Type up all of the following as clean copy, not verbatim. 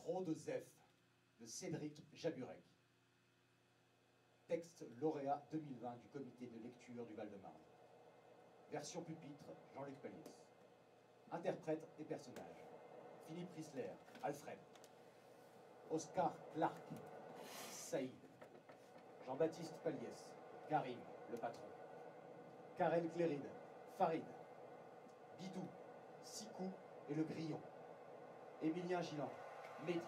Trop de Zef de Cédric Jaburek. Texte lauréat 2020 du comité de lecture du Val-de-Marne. Version pupitre, Jean-Luc Paliès. Interprète et personnages. Philippe Risler, Alfred. Oscar Clark, Saïd. Jean-Baptiste Paliès, Karim, le patron. Karel Cléride, Farid. Bidou, Sikou et le grillon. Émilien Gilan, Mehdi.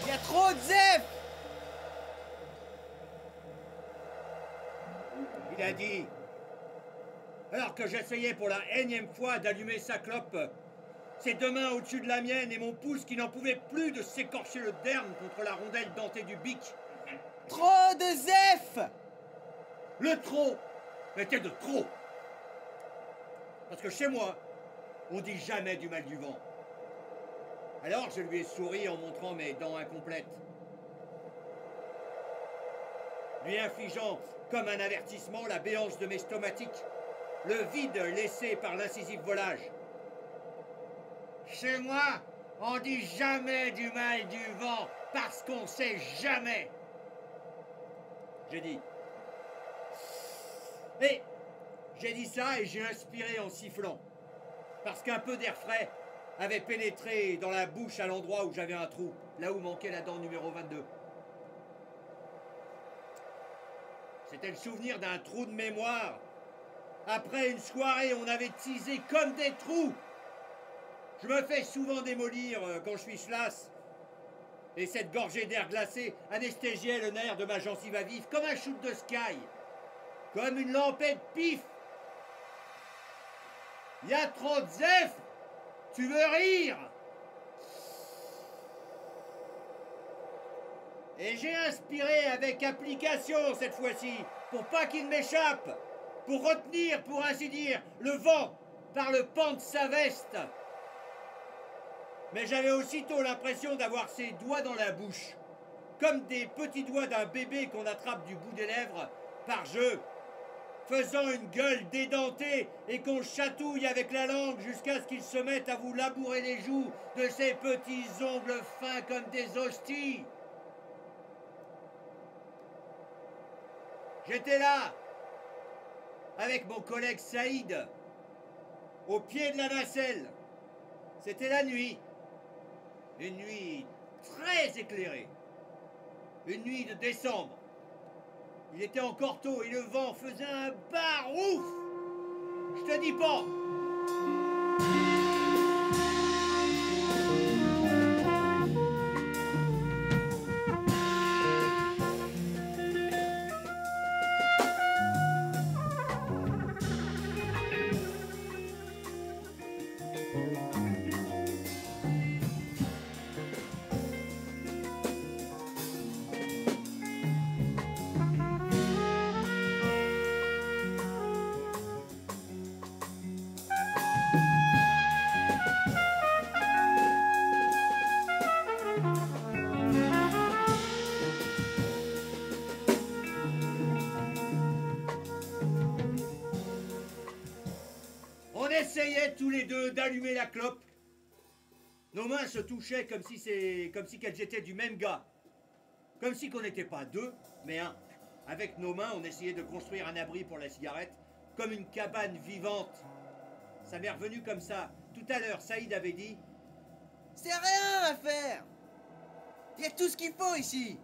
Il y a trop de zef! Il a dit, alors que j'essayais pour la énième fois d'allumer sa clope, ses deux mains au-dessus de la mienne et mon pouce qui n'en pouvait plus de s'écorcher le derme contre la rondelle dentée du bic. Trop de zef! Le trop était de trop. Parce que chez moi, on dit jamais du mal du vent. Alors je lui ai souri en montrant mes dents incomplètes. Lui infligeant comme un avertissement la béance de mes stomatiques, le vide laissé par l'incisif volage. Chez moi, on dit jamais du mal du vent parce qu'on sait jamais. J'ai dit. Et j'ai dit ça et j'ai inspiré en sifflant. Parce qu'un peu d'air frais avait pénétré dans la bouche à l'endroit où j'avais un trou, là où manquait la dent numéro 22. C'était le souvenir d'un trou de mémoire. Après une soirée, on avait teasé comme des trous. Je me fais souvent démolir quand je suis chlasse. Et cette gorgée d'air glacé anesthésiait le nerf de ma gencive à vif comme un shoot de sky. Comme une lampette pif. Y a trop de zef. Tu veux rire? Et j'ai inspiré avec application cette fois-ci, pour pas qu'il m'échappe, pour retenir, pour ainsi dire, le vent par le pan de sa veste. Mais j'avais aussitôt l'impression d'avoir ses doigts dans la bouche, comme des petits doigts d'un bébé qu'on attrape du bout des lèvres par jeu, faisant une gueule dédentée et qu'on chatouille avec la langue jusqu'à ce qu'il se mette à vous labourer les joues de ses petits ongles fins comme des hosties. J'étais là, avec mon collègue Saïd, au pied de la nacelle. C'était la nuit. Une nuit très éclairée. Une nuit de décembre. Il était encore tôt et le vent faisait un barouf. Je te dis pas. On essayait tous les deux d'allumer la clope. Nos mains se touchaient comme si qu'elles étaient du même gars. Comme si qu'on n'était pas deux, mais un. Avec nos mains, on essayait de construire un abri pour la cigarette, comme une cabane vivante. Ça m'est revenu comme ça. Tout à l'heure, Saïd avait dit... C'est rien à faire. Il y a tout ce qu'il faut ici.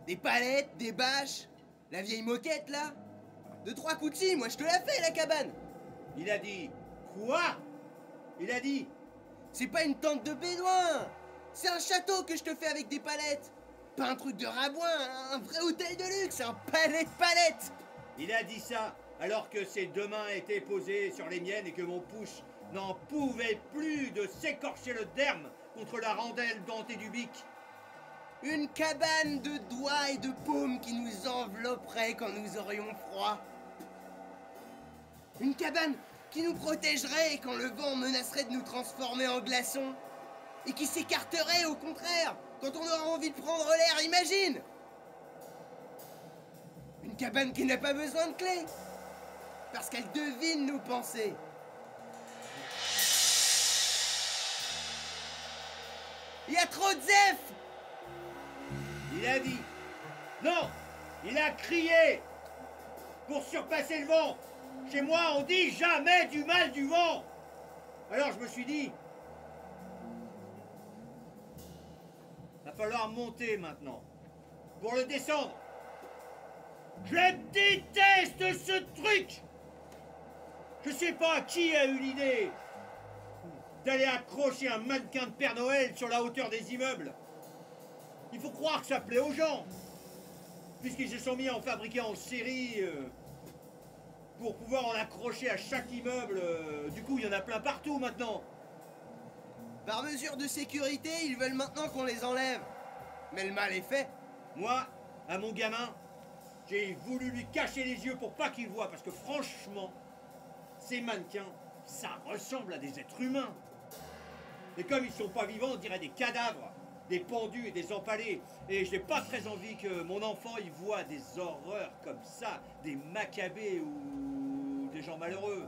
Des palettes, des bâches, la vieille moquette là. 2-3 coups de scie, moi je te la fais la cabane. Il a dit... Quoi? Il a dit... C'est pas une tente de bédouin. C'est un château que je te fais avec des palettes. Pas un truc de rabouin, un vrai hôtel de luxe, un palais de palettes. Il a dit ça alors que ses deux mains étaient posées sur les miennes et que mon pouce n'en pouvait plus de s'écorcher le derme contre la randelle dentée du bic. Une cabane de doigts et de paumes qui nous envelopperait quand nous aurions froid. Une cabane qui nous protégerait quand le vent menacerait de nous transformer en glaçons. Et qui s'écarterait au contraire quand on aura envie de prendre l'air, imagine! Une cabane qui n'a pas besoin de clé. Parce qu'elle devine nos pensées. Il y a trop de zef! Il a dit... Non! Il a crié! Pour surpasser le vent! Chez moi, on dit jamais du mal du vent! Alors je me suis dit... Va falloir monter maintenant. Pour le descendre. Je déteste ce truc! Je sais pas qui a eu l'idée d'aller accrocher un mannequin de Père Noël sur la hauteur des immeubles. Il faut croire que ça plaît aux gens, puisqu'ils se sont mis à en fabriquer en série pour pouvoir en accrocher à chaque immeuble. Du coup, il y en a plein partout maintenant. Par mesure de sécurité, ils veulent maintenant qu'on les enlève. Mais le mal est fait. Moi, à mon gamin, j'ai voulu lui cacher les yeux pour pas qu'il voie, parce que franchement, ces mannequins, ça ressemble à des êtres humains. Et comme ils sont pas vivants, on dirait des cadavres, des pendus et des empalés. Et j'ai pas très envie que mon enfant y voit des horreurs comme ça, des macabées ou des gens malheureux.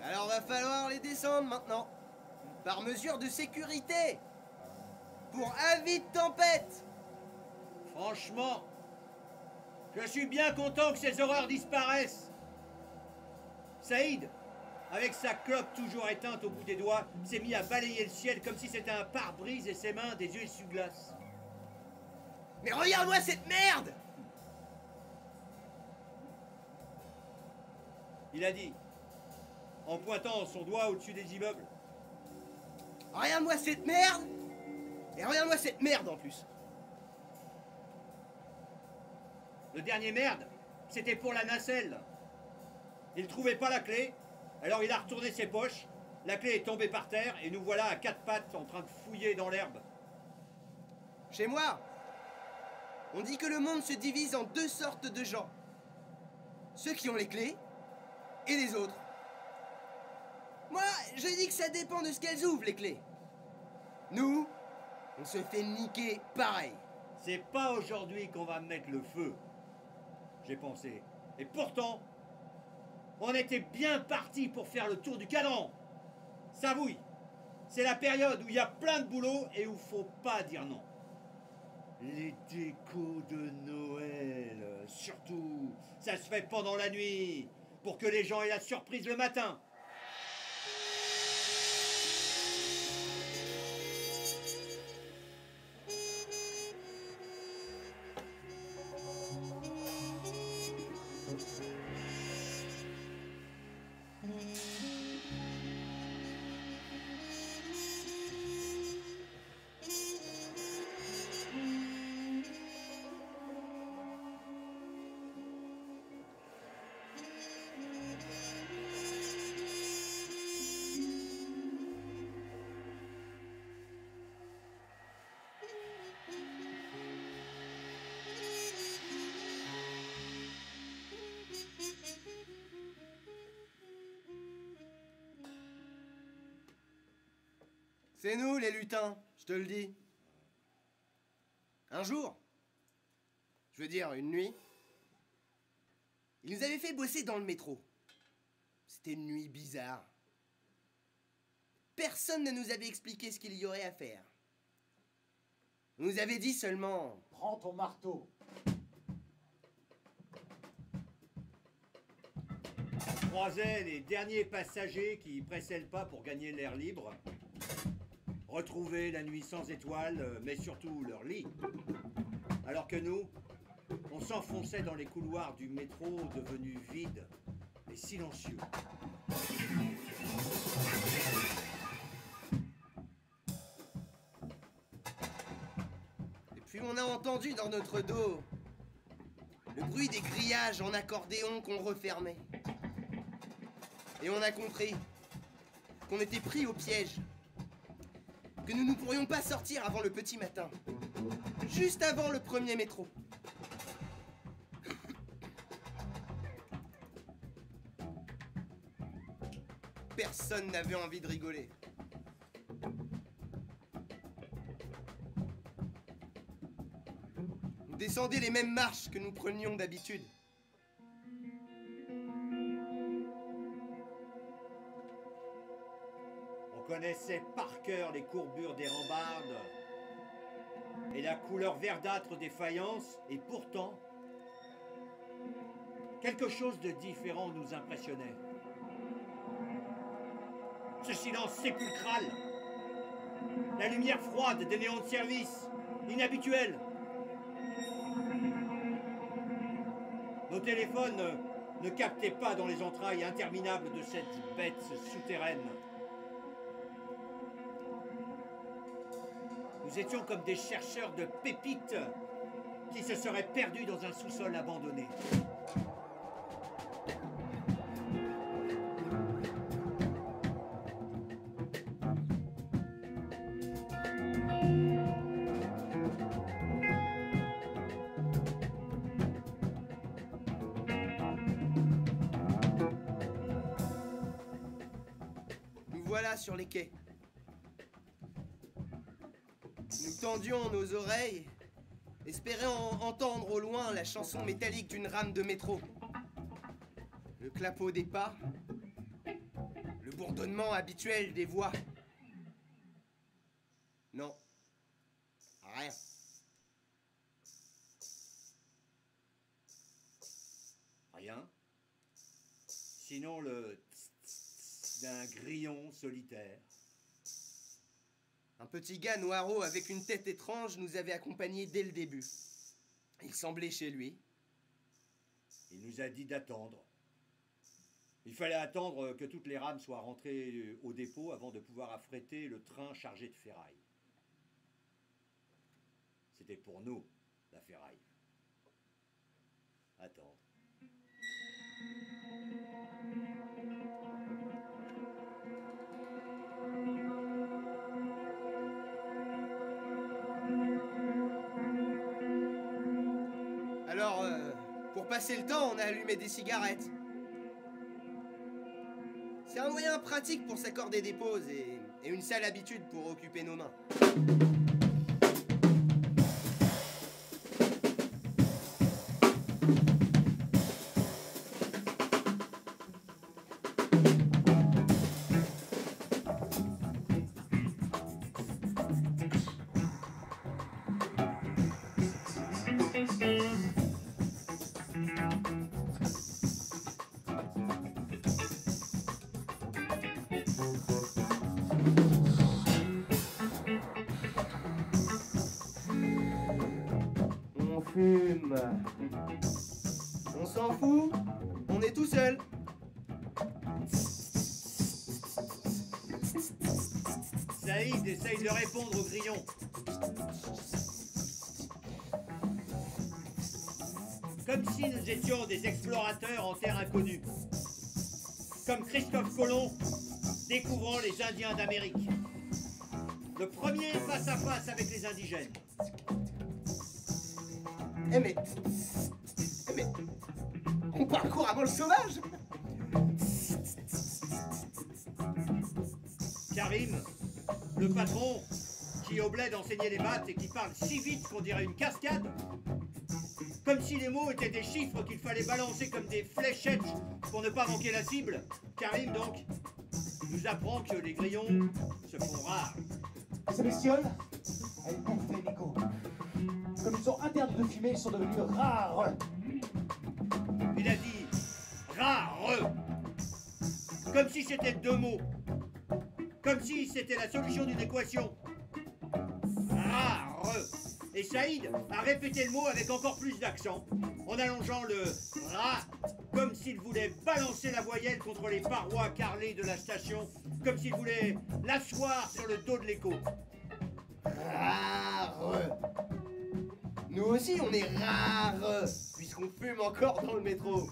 Alors va falloir les descendre maintenant. Par mesure de sécurité. Pour avis de tempête. Franchement, je suis bien content que ces horreurs disparaissent. Saïd, avec sa clope toujours éteinte au bout des doigts, s'est mis à balayer le ciel comme si c'était un pare-brise et ses mains des yeux essuie-glace. Mais regarde-moi cette merde! Il a dit, en pointant son doigt au-dessus des immeubles. Regarde-moi cette merde! Et regarde-moi cette merde en plus. Le dernier merde, c'était pour la nacelle. Il trouvait pas la clé, alors il a retourné ses poches, la clé est tombée par terre et nous voilà à quatre pattes en train de fouiller dans l'herbe. Chez moi, on dit que le monde se divise en deux sortes de gens. Ceux qui ont les clés et les autres. Moi, je dis que ça dépend de ce qu'elles ouvrent, les clés. Nous, on se fait niquer pareil. C'est pas aujourd'hui qu'on va mettre le feu, j'ai pensé. Et pourtant, on était bien parti pour faire le tour du cadran. Savouille, c'est la période où il y a plein de boulot et où faut pas dire non. Les décos de Noël, surtout, ça se fait pendant la nuit, pour que les gens aient la surprise le matin. C'est nous, les lutins, je te le dis. Un jour, je veux dire une nuit, ils nous avaient fait bosser dans le métro. C'était une nuit bizarre. Personne ne nous avait expliqué ce qu'il y aurait à faire. On nous avait dit seulement... Prends ton marteau. croisait les derniers passagers qui pressaient le pas pour gagner l'air libre, retrouver la nuit sans étoiles, mais surtout leur lit. Alors que nous, on s'enfonçait dans les couloirs du métro devenus vides et silencieux. Et puis on a entendu dans notre dos le bruit des grillages en accordéon qu'on refermait. Et on a compris qu'on était pris au piège, que nous ne pourrions pas sortir avant le petit matin, juste avant le premier métro. Personne n'avait envie de rigoler. On descendait les mêmes marches que nous prenions d'habitude. On connaissait par cœur les courbures des rambardes et la couleur verdâtre des faïences, et pourtant, quelque chose de différent nous impressionnait. Ce silence sépulcral, la lumière froide des néons de service, inhabituelle. Nos téléphones ne captaient pas dans les entrailles interminables de cette bête souterraine. Nous étions comme des chercheurs de pépites qui se seraient perdus dans un sous-sol abandonné. Nous voilà sur les quais. Nous tendions nos oreilles, espérant entendre au loin la chanson métallique d'une rame de métro. Le clapot des pas, le bourdonnement habituel des voix. Non, rien. Rien. Sinon le tss d'un grillon solitaire. Un petit gars noireau avec une tête étrange nous avait accompagnés dès le début. Il semblait chez lui. Il nous a dit d'attendre. Il fallait attendre que toutes les rames soient rentrées au dépôt avant de pouvoir affréter le train chargé de ferraille. C'était pour nous, la ferraille. Attendre. Alors, pour passer le temps, on a allumé des cigarettes. C'est un moyen pratique pour s'accorder des pauses et une sale habitude pour occuper nos mains. On fume. On s'en fout. On est tout seul. Saïd essaye de répondre au grillon. Comme si nous étions des explorateurs en terre inconnue. Comme Christophe Colomb découvrant les Indiens d'Amérique. Le premier face à face avec les indigènes. Mais on parcourt avant le sauvage. Karim, le patron, qui au bled enseignait les maths et qui parle si vite qu'on dirait une cascade. Comme si les mots étaient des chiffres qu'il fallait balancer comme des fléchettes pour ne pas manquer la cible. Karim, donc, nous apprend que les grillons se font rares. Ces bestioles, elles bouffent les mégots. Comme ils sont interdits de fumer, ils sont devenus rares. Il a dit rare. comme si c'était deux mots, comme si c'était la solution d'une équation. Rare. Et Saïd a répété le mot avec encore plus d'accent, en allongeant le ra, comme s'il voulait balancer la voyelle contre les parois carrelées de la station, comme s'il voulait l'asseoir sur le dos de l'écho. Rare. Nous aussi, on est rares, puisqu'on fume encore dans le métro,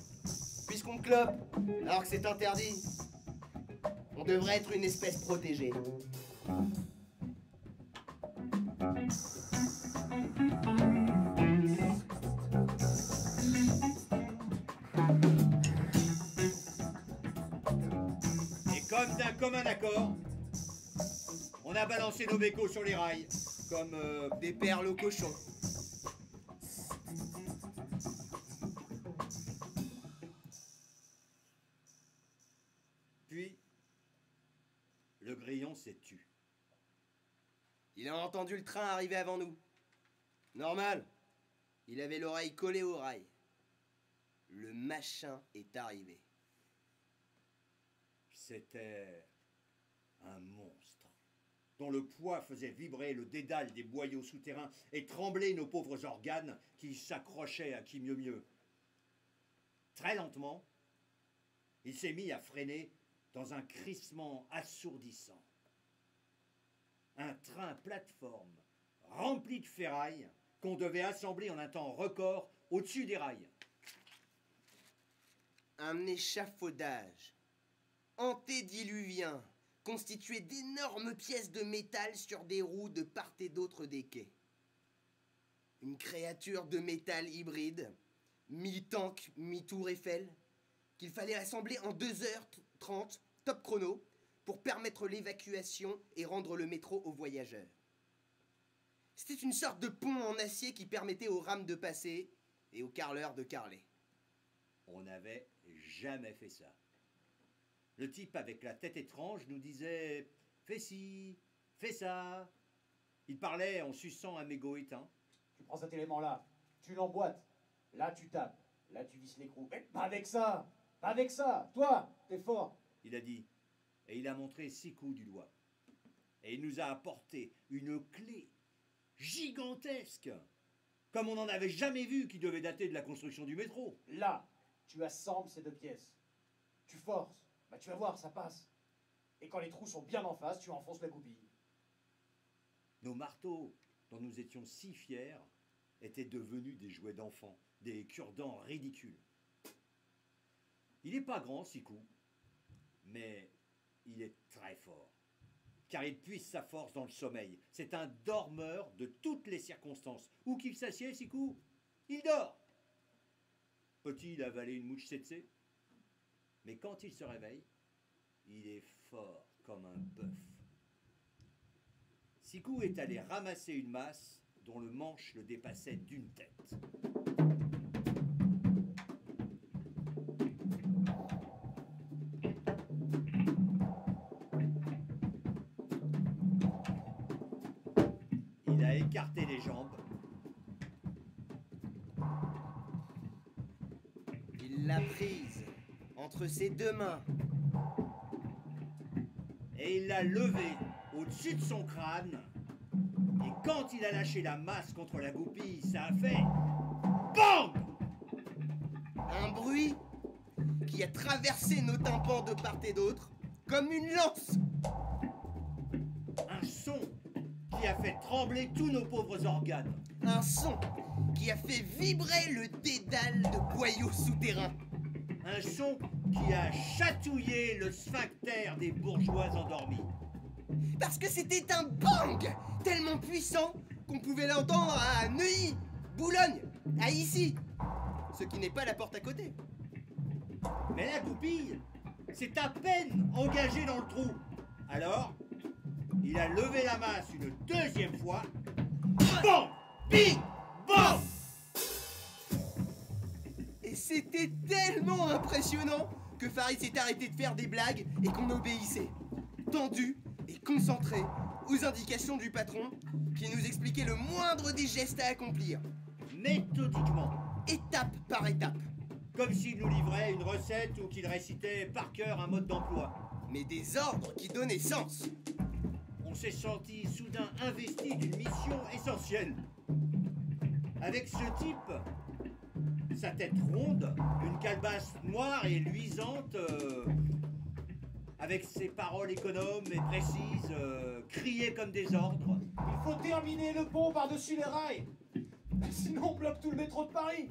puisqu'on clope, alors que c'est interdit. On devrait être une espèce protégée. Et comme d'un commun accord, on a balancé nos bécos sur les rails, comme Des perles au cochon. Puis, le grillon s'est tu. Il a entendu le train arriver avant nous. Normal. Il avait l'oreille collée au rail. Le machin est arrivé. C'était un monstre, dont le poids faisait vibrer le dédale des boyaux souterrains et trembler nos pauvres organes qui s'accrochaient à qui mieux mieux. Très lentement, il s'est mis à freiner dans un crissement assourdissant. Un train plateforme rempli de ferraille qu'on devait assembler en un temps record au-dessus des rails. Un échafaudage antédiluvien constitué d'énormes pièces de métal sur des roues de part et d'autre des quais. Une créature de métal hybride, mi-tank, mi-tour Eiffel, qu'il fallait assembler en 2h30, top chrono, pour permettre l'évacuation et rendre le métro aux voyageurs. C'était une sorte de pont en acier qui permettait aux rames de passer et aux carreleurs de carler. On n'avait jamais fait ça. Le type avec la tête étrange nous disait « Fais ci, fais ça ». Il parlait en suçant un mégot éteint. Tu prends cet élément-là, tu l'emboîtes. Là, tu tapes. Là, tu visses l'écrou. Mais pas avec ça. Pas avec ça. Toi, t'es fort. Il a dit, et il a montré 6 coups du doigt. Et il nous a apporté une clé gigantesque, comme on n'en avait jamais vu, qui devait dater de la construction du métro. Là, tu assembles ces deux pièces. Tu forces. Bah, tu vas voir, ça passe. Et quand les trous sont bien en face, tu enfonces la goupille. Nos marteaux, dont nous étions si fiers, étaient devenus des jouets d'enfants, des cure-dents ridicules. Il n'est pas grand, Sikou, mais il est très fort, car il puise sa force dans le sommeil. C'est un dormeur de toutes les circonstances. Où qu'il s'assied, Sikou, il dort. Peut-il avaler une mouche tsetse? Mais quand il se réveille, il est fort comme un bœuf. Sikou est allé ramasser une masse dont le manche le dépassait d'une tête. Il a écarté les jambes. Il l'a prise entre ses deux mains. Et il l'a levée au-dessus de son crâne. Et quand il a lâché la masse contre la goupille, ça a fait BANG! Un bruit qui a traversé nos tympans de part et d'autre comme une lance. Un son qui a fait trembler tous nos pauvres organes. Un son qui a fait vibrer le dédale de boyaux souterrains. Un son qui a chatouillé le sphincter des bourgeois endormis. Parce que c'était un bang tellement puissant qu'on pouvait l'entendre à Neuilly, Boulogne, à Issy. Ce qui n'est pas la porte à côté. Mais la goupille s'est à peine engagée dans le trou. Alors, il a levé la masse une deuxième fois. BANG! Bing! BANG! Et c'était tellement impressionnant que Farid s'est arrêté de faire des blagues et qu'on obéissait, tendu et concentré aux indications du patron qui nous expliquait le moindre des gestes à accomplir, Méthodiquement, étape par étape. comme s'il nous livrait une recette ou qu'il récitait par cœur un mode d'emploi. Mais des ordres qui donnaient sens. On s'est senti soudain investi d'une mission essentielle. Avec ce type, sa tête ronde, une calebasse noire et luisante, avec ses paroles économes et précises, criait comme des ordres. Il faut terminer le pont par-dessus les rails. Sinon on bloque tout le métro de Paris.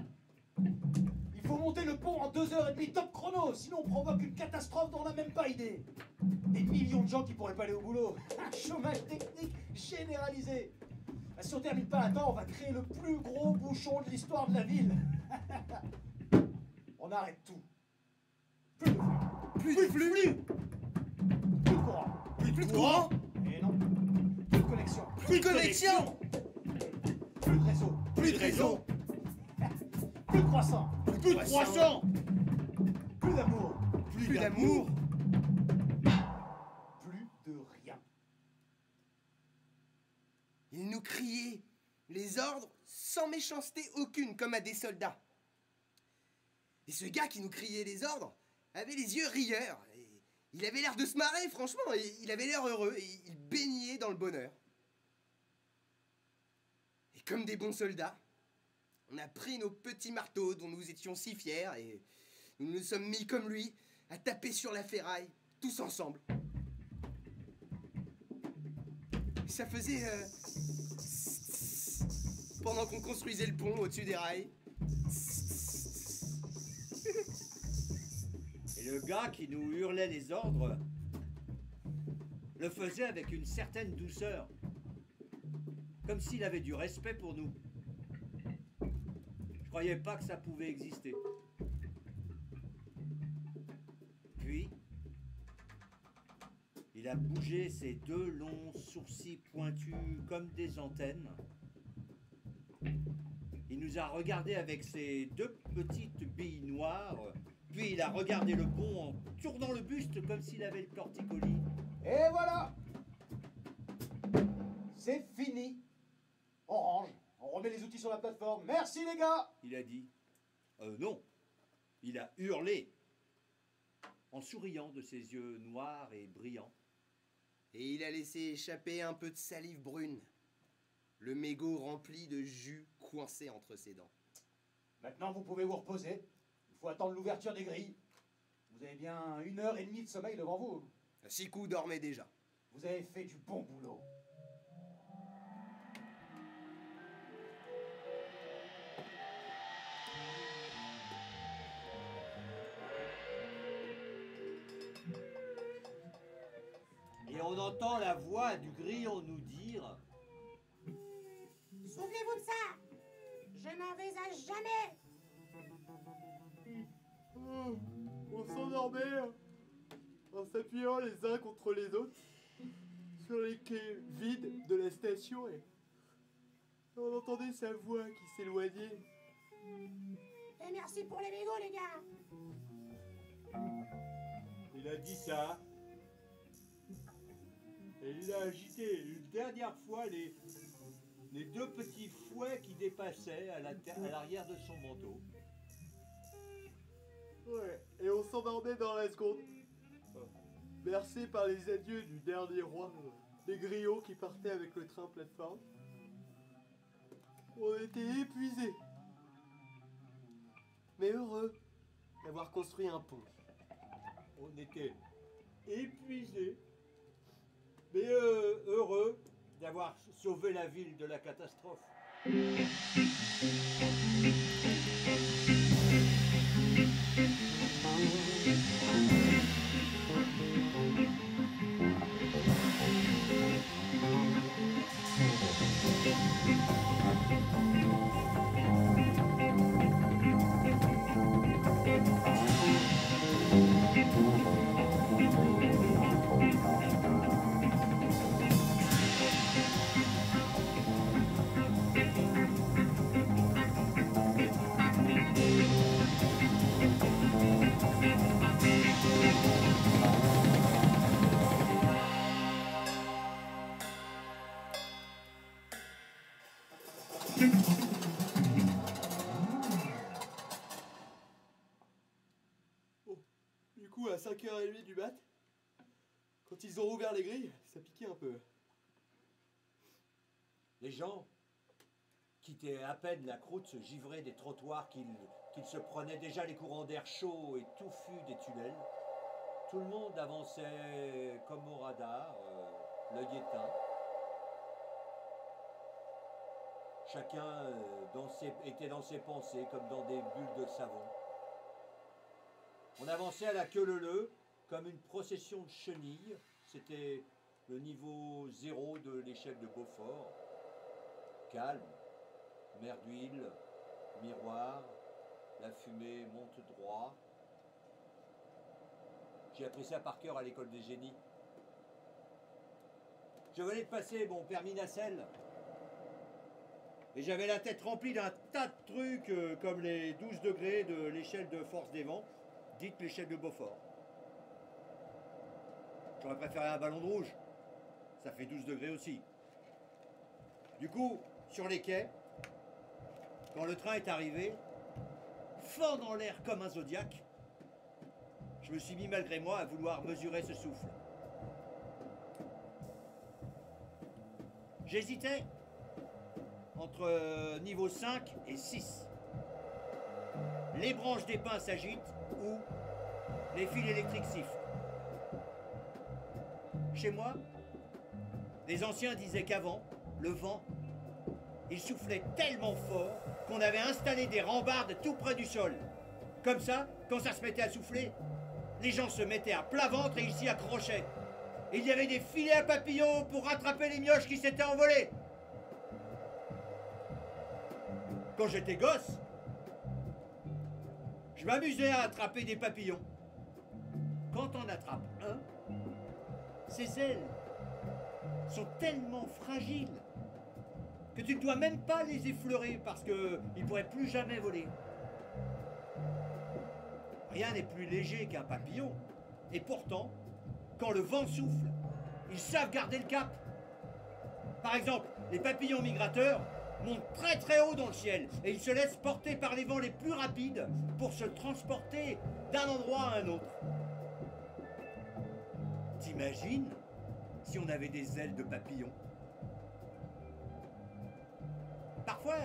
Il faut monter le pont en 2h30 top chrono, sinon on provoque une catastrophe dont on n'a même pas idée. Des millions de gens qui pourraient pas aller au boulot. Un chômage technique généralisé. Si on termine pas à temps, on va créer le plus gros bouchon de l'histoire de la ville. On arrête tout. Plus de flux. Plus de flux. Plus de courant. Plus de courant, Et non. Plus de connexion. Plus de connexion. Plus de réseau. plus de réseau, Plus de croissant. plus de croissant, Plus d'amour. Plus d'amour. Plus de rien. Il nous criait les ordres sans méchanceté aucune, comme à des soldats. Et ce gars qui nous criait les ordres avait les yeux rieurs. Et il avait l'air de se marrer, franchement. Et il avait l'air heureux. Et il baignait dans le bonheur. Et comme des bons soldats, on a pris nos petits marteaux dont nous étions si fiers et nous nous sommes mis comme lui à taper sur la ferraille, tous ensemble. Et ça faisait... pendant qu'on construisait le pont au-dessus des rails. Et le gars qui nous hurlait les ordres le faisait avec une certaine douceur, comme s'il avait du respect pour nous. Je croyais pas que ça pouvait exister. Puis, il a bougé ses deux longs sourcils pointus comme des antennes. Il nous a regardés avec ses deux petites billes noires, puis il a regardé le pont en tournant le buste comme s'il avait le torticolis. Et voilà. C'est fini. On range. On remet les outils sur la plateforme. Merci les gars. Il a dit non. Il a hurlé en souriant de ses yeux noirs et brillants. Et il a laissé échapper un peu de salive brune. Le mégot rempli de jus coincé entre ses dents. Maintenant vous pouvez vous reposer. Il faut attendre l'ouverture des grilles. Vous avez bien 1h30 de sommeil devant vous. Sikou dormait déjà. Vous avez fait du bon boulot. Et on entend la voix du grillon nous dire Souvenez-vous de ça. Je n'envisage jamais. On s'endormait en s'appuyant les uns contre les autres sur les quais vides de la station et on entendait sa voix qui s'éloignait. Et merci pour les mégots, les gars. Il a dit ça et il a agité une dernière fois les deux petits fouets qui dépassaient à l'arrière de son manteau. Ouais, et on s'endormait dans la seconde. Bercé par les adieux du dernier roi, les griots qui partaient avec le train plateforme. On était épuisés, mais heureux d'avoir construit un pont. On était épuisés, mais heureux D'avoir sauvé la ville de la catastrophe. coup, à 5h30 du mat, quand ils ont ouvert les grilles, ça piquait un peu. Les gens quittaient à peine la croûte, se givraient des trottoirs qu'ils se prenaient déjà les courants d'air chaud et touffus des tunnels. Tout le monde avançait comme au radar, l'œil éteint. Chacun était dans ses pensées comme dans des bulles de savon. On avançait à la queue leu-leu comme une procession de chenilles. C'était le niveau 0 de l'échelle de Beaufort. Calme, mer d'huile, miroir, la fumée monte droit. J'ai appris ça par cœur à l'école des génies. Je venais de passer mon permis nacelle. Et j'avais la tête remplie d'un tas de trucs comme les 12 degrés de l'échelle de force des vents, dite l'échelle de Beaufort. J'aurais préféré un ballon de rouge. Ça fait 12 degrés aussi. Du coup, sur les quais, quand le train est arrivé, fort dans l'air comme un zodiaque, je me suis mis malgré moi à vouloir mesurer ce souffle. J'hésitais entre niveau 5 et 6. Les branches des pins s'agitent ou les fils électriques sifflent. Chez moi, les anciens disaient qu'avant, le vent, il soufflait tellement fort qu'on avait installé des rambardes tout près du sol. Comme ça, quand ça se mettait à souffler, les gens se mettaient à plat ventre et ils s'y accrochaient. Et il y avait des filets à papillons pour rattraper les mioches qui s'étaient envolées. Quand j'étais gosse, je m'amusais à attraper des papillons. Quand on attrape un, ses ailes sont tellement fragiles que tu ne dois même pas les effleurer parce qu'ils ne pourraient plus jamais voler. Rien n'est plus léger qu'un papillon. Et pourtant, quand le vent souffle, ils savent garder le cap. Par exemple, les papillons migrateurs montent très très haut dans le ciel et ils se laissent porter par les vents les plus rapides pour se transporter d'un endroit à un autre. T'imagines si on avait des ailes de papillon? Parfois,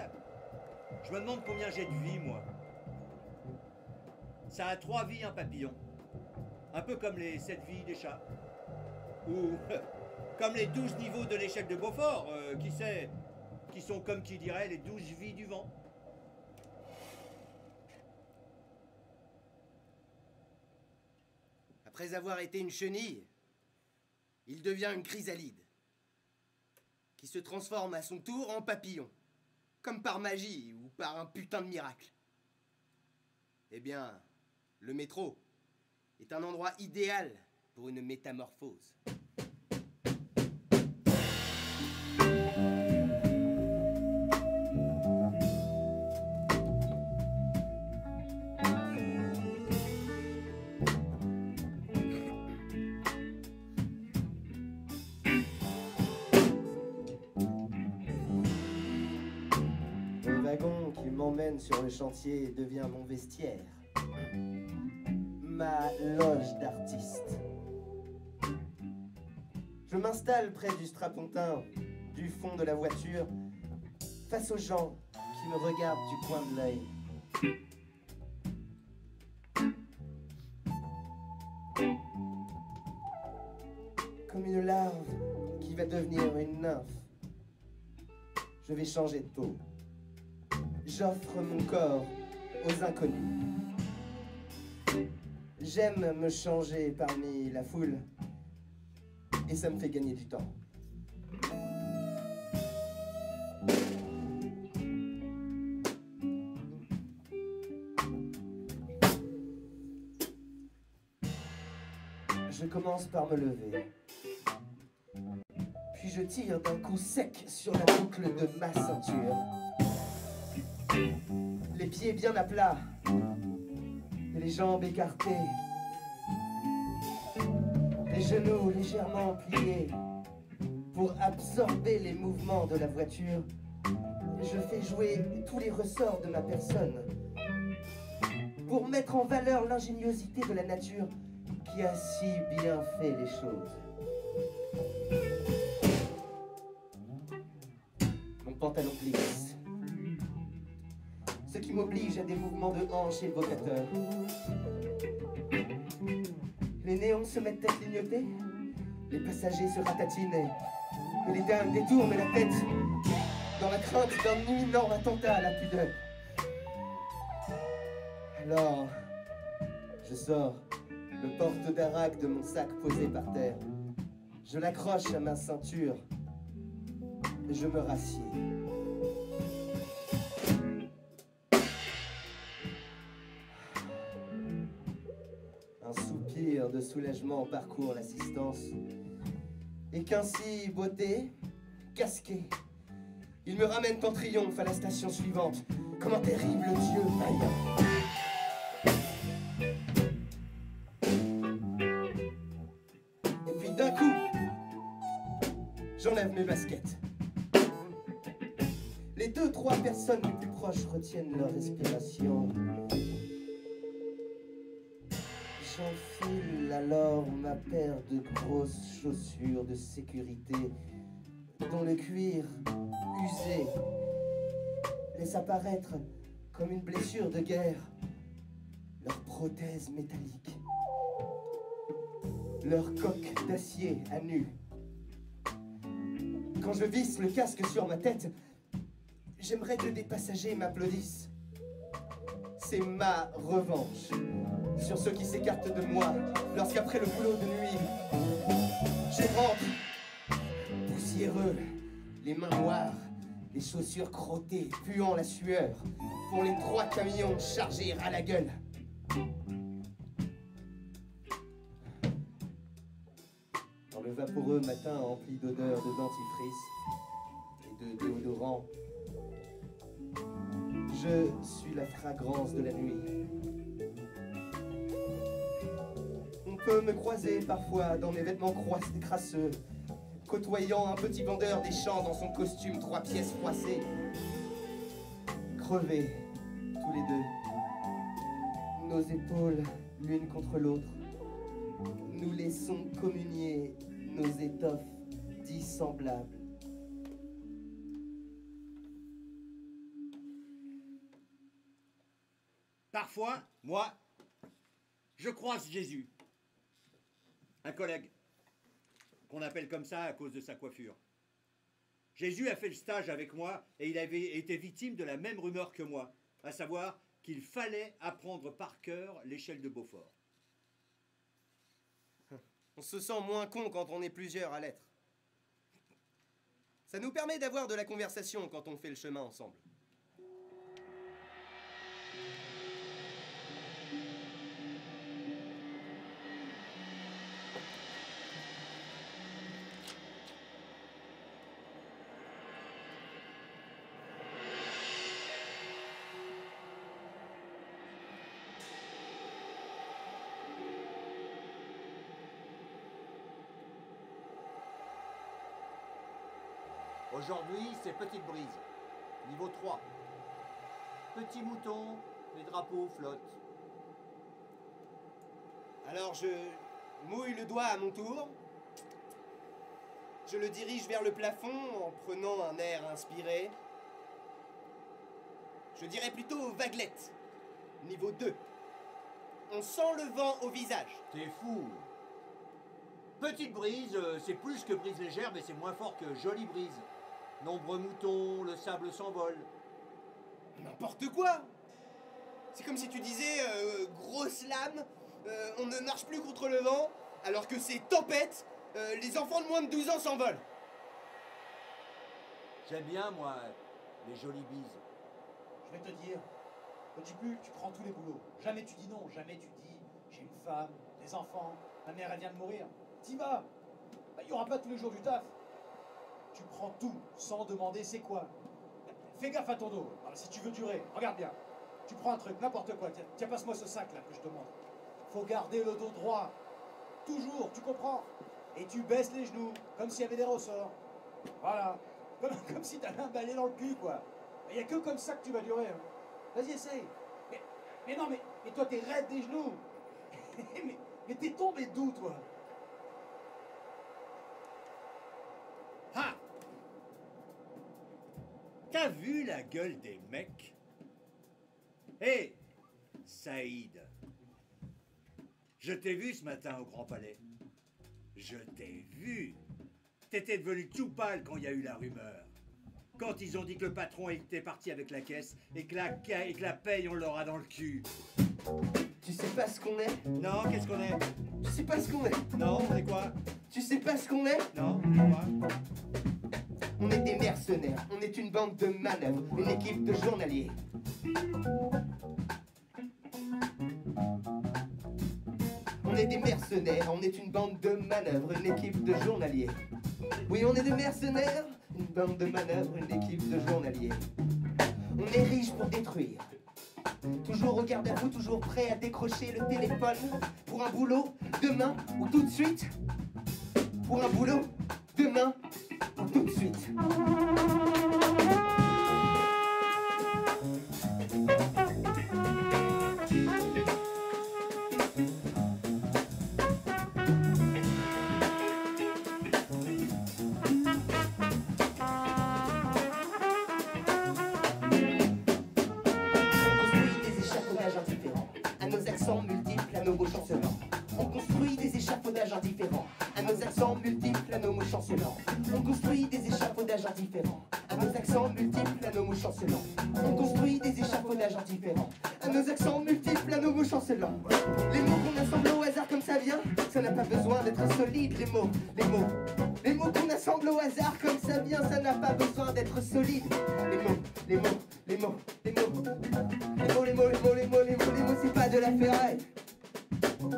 je me demande combien j'ai de vie, moi. Ça a 3 vies, un papillon. Un peu comme les 7 vies des chats. Ou comme les 12 niveaux de l'échelle de Beaufort, qui sait, qui sont comme qui dirait les 12 vies du vent. Après avoir été une chenille, il devient une chrysalide, qui se transforme à son tour en papillon, comme par magie ou par un putain de miracle. Eh bien, le métro est un endroit idéal pour une métamorphose. Le wagon qui m'emmène sur le chantier devient mon vestiaire. Ma loge d'artiste. Je m'installe près du strapontin du fond de la voiture, face aux gens qui me regardent du coin de l'œil. Comme une larve qui va devenir une nymphe. Je vais changer de peau. J'offre mon corps aux inconnus. J'aime me changer parmi la foule et ça me fait gagner du temps. Je commence par me lever. Puis je tire d'un coup sec sur la boucle de ma ceinture. Les pieds bien à plat. Et les jambes écartées, les genoux légèrement pliés pour absorber les mouvements de la voiture. Je fais jouer tous les ressorts de ma personne pour mettre en valeur l'ingéniosité de la nature qui a si bien fait les choses. Mon pantalon glisse, ce qui m'oblige à des mouvements de hanche évocateurs. Les néons se mettent à clignoter, les passagers se ratatinent et les dames détournent la tête dans la crainte d'un imminent attentat à la pudeur. Alors, je sors le porte-darac de mon sac posé par terre. Je l'accroche à ma ceinture et je me rassieds. Un soupir de soulagement parcourt l'assistance. Et qu'ainsi, beauté, casqué, ils me ramènent en triomphe à la station suivante, comme un terrible dieu vaillant. Et puis d'un coup, j'enlève mes baskets. Les 2-3 personnes les plus proches retiennent leur respiration. J'enfile alors ma paire de grosses chaussures de sécurité dont le cuir usé laisse apparaître comme une blessure de guerre leur prothèse métallique, leur coque d'acier à nu. Quand je visse le casque sur ma tête, j'aimerais que des passagers m'applaudissent. C'est ma revanche sur ceux qui s'écartent de moi lorsqu'après le boulot de nuit, je rentre poussiéreux, les mains noires, les chaussures crottées, puant la sueur, pour les 3 camions chargés à la gueule. Dans le vaporeux matin empli d'odeurs de dentifrice et de déodorant, je suis la fragrance de la nuit. On peut me croiser parfois dans mes vêtements crasseux, côtoyant un petit vendeur des champs dans son costume 3 pièces froissé. Crevés, tous les deux, nos épaules l'une contre l'autre, nous laissons communier nos étoffes dissemblables. Parfois, moi, je croise Jésus. Un collègue, qu'on appelle comme ça à cause de sa coiffure. Jésus a fait le stage avec moi et il avait été victime de la même rumeur que moi, à savoir qu'il fallait apprendre par cœur l'échelle de Beaufort. On se sent moins con quand on est plusieurs à l'être. Ça nous permet d'avoir de la conversation quand on fait le chemin ensemble. Aujourd'hui, c'est petite brise, niveau 3. Petit mouton, les drapeaux flottent. Alors je mouille le doigt à mon tour. Je le dirige vers le plafond en prenant un air inspiré. Je dirais plutôt vaguelette, niveau 2. On sent le vent au visage. T'es fou. Petite brise, c'est plus que brise légère, mais c'est moins fort que jolie brise. Nombreux moutons, le sable s'envole. N'importe quoi. C'est comme si tu disais grosse lame, on ne marche plus contre le vent, alors que c'est tempête, les enfants de moins de 12 ans s'envolent. J'aime bien, moi, les jolies bises. Je vais te dire, au début, tu prends tous les boulots. Jamais tu dis non, jamais tu dis j'ai une femme, des enfants, ma mère elle vient de mourir. T'y vas. Il n'y aura pas tous les jours du taf. Tu prends tout sans demander c'est quoi. Fais gaffe à ton dos. Alors, si tu veux durer, regarde bien. Tu prends un truc, n'importe quoi. Tiens, passe-moi ce sac là que je te montre. Faut garder le dos droit. Toujours, tu comprends. Et tu baisses les genoux, comme s'il y avait des ressorts. Voilà. Comme si t'avais un balai dans le cul, quoi. Il n'y a que comme ça que tu vas durer. Hein. Vas-y, essaye. Mais non, mais toi, t'es raide des genoux. mais Mais t'es tombé d'où, toi? Ah! T'as vu la gueule des mecs? Hé, Saïd, je t'ai vu ce matin au Grand Palais. Je t'ai vu. T'étais devenu tout pâle quand il y a eu la rumeur. Quand ils ont dit que le patron était parti avec la caisse et que la paye, on l'aura dans le cul. Tu sais pas ce qu'on est? Non, qu'est-ce qu'on est? Tu sais pas ce qu'on est? Non, on est quoi? Tu sais pas ce qu'on est? Non, on est quoi? On est des mercenaires, on est une bande de manœuvres, une équipe de journaliers. On est des mercenaires, on est une bande de manœuvres, une équipe de journaliers. Oui, on est des mercenaires, une bande de manœuvres, une équipe de journaliers. On est riche pour détruire. Toujours au garde à vous, toujours prêt à décrocher le téléphone. Pour un boulot, demain ou tout de suite. Pour un boulot, demain ou tout de suite. On construit des échafaudages indifférents à nos accents multiples, à nos mots chancelants. On construit des échafaudages indifférents à nos accents multiples, à nos mots chancelants. On construit des échafaudages indifférents à nos accents multiples, à nos mots chancelants. Les mots qu'on assemble au hasard comme ça vient, ça n'a pas besoin d'être solide. Les mots qu'on assemble au hasard comme ça vient, ça n'a pas besoin d'être solide. Les mots, c'est pas de la ferraille.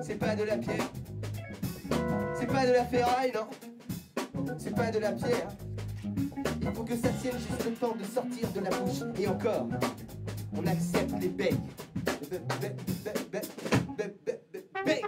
C'est pas de la pierre. C'est pas de la ferraille, non. C'est pas de la pierre. Il faut que ça tienne juste le temps de sortir de la bouche. Et encore, on accepte les becs. Beg.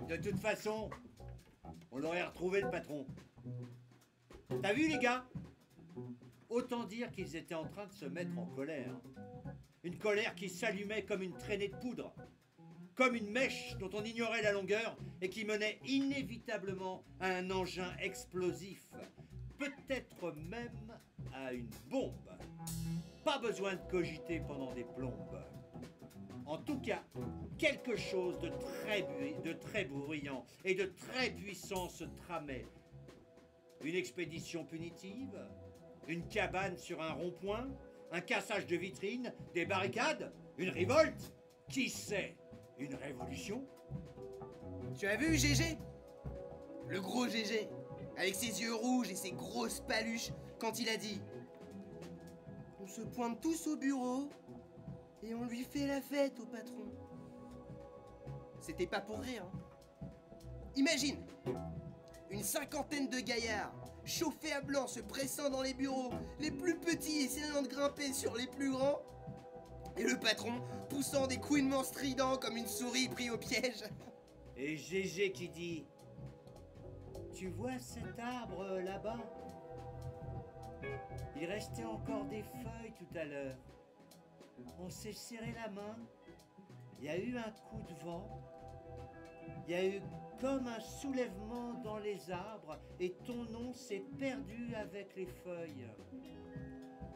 De toute façon, on aurait retrouvé le patron. T'as vu, les gars? Autant dire qu'ils étaient en train de se mettre en colère. Une colère qui s'allumait comme une traînée de poudre. Comme une mèche dont on ignorait la longueur et qui menait inévitablement à un engin explosif. Peut-être même à une bombe. Pas besoin de cogiter pendant des plombes. En tout cas, quelque chose de très bruyant et de très puissant se tramait. Une expédition punitive, une cabane sur un rond-point, un cassage de vitrines, des barricades, une révolte, qui sait, une révolution? Tu as vu GG? Le gros GG, avec ses yeux rouges et ses grosses paluches, quand il a dit « On se pointe tous au bureau et on lui fait la fête au patron. » C'était pas pour rire, hein. Imagine, une cinquantaine de gaillards, chauffés à blanc, se pressant dans les bureaux, les plus petits essayant de grimper sur les plus grands, et le patron poussant des couinements stridents comme une souris pris au piège. Et GG qui dit « Tu vois cet arbre là-bas? Il restait encore des feuilles tout à l'heure. On s'est serré la main, il y a eu un coup de vent, il y a eu comme un soulèvement dans les arbres et ton nom s'est perdu avec les feuilles.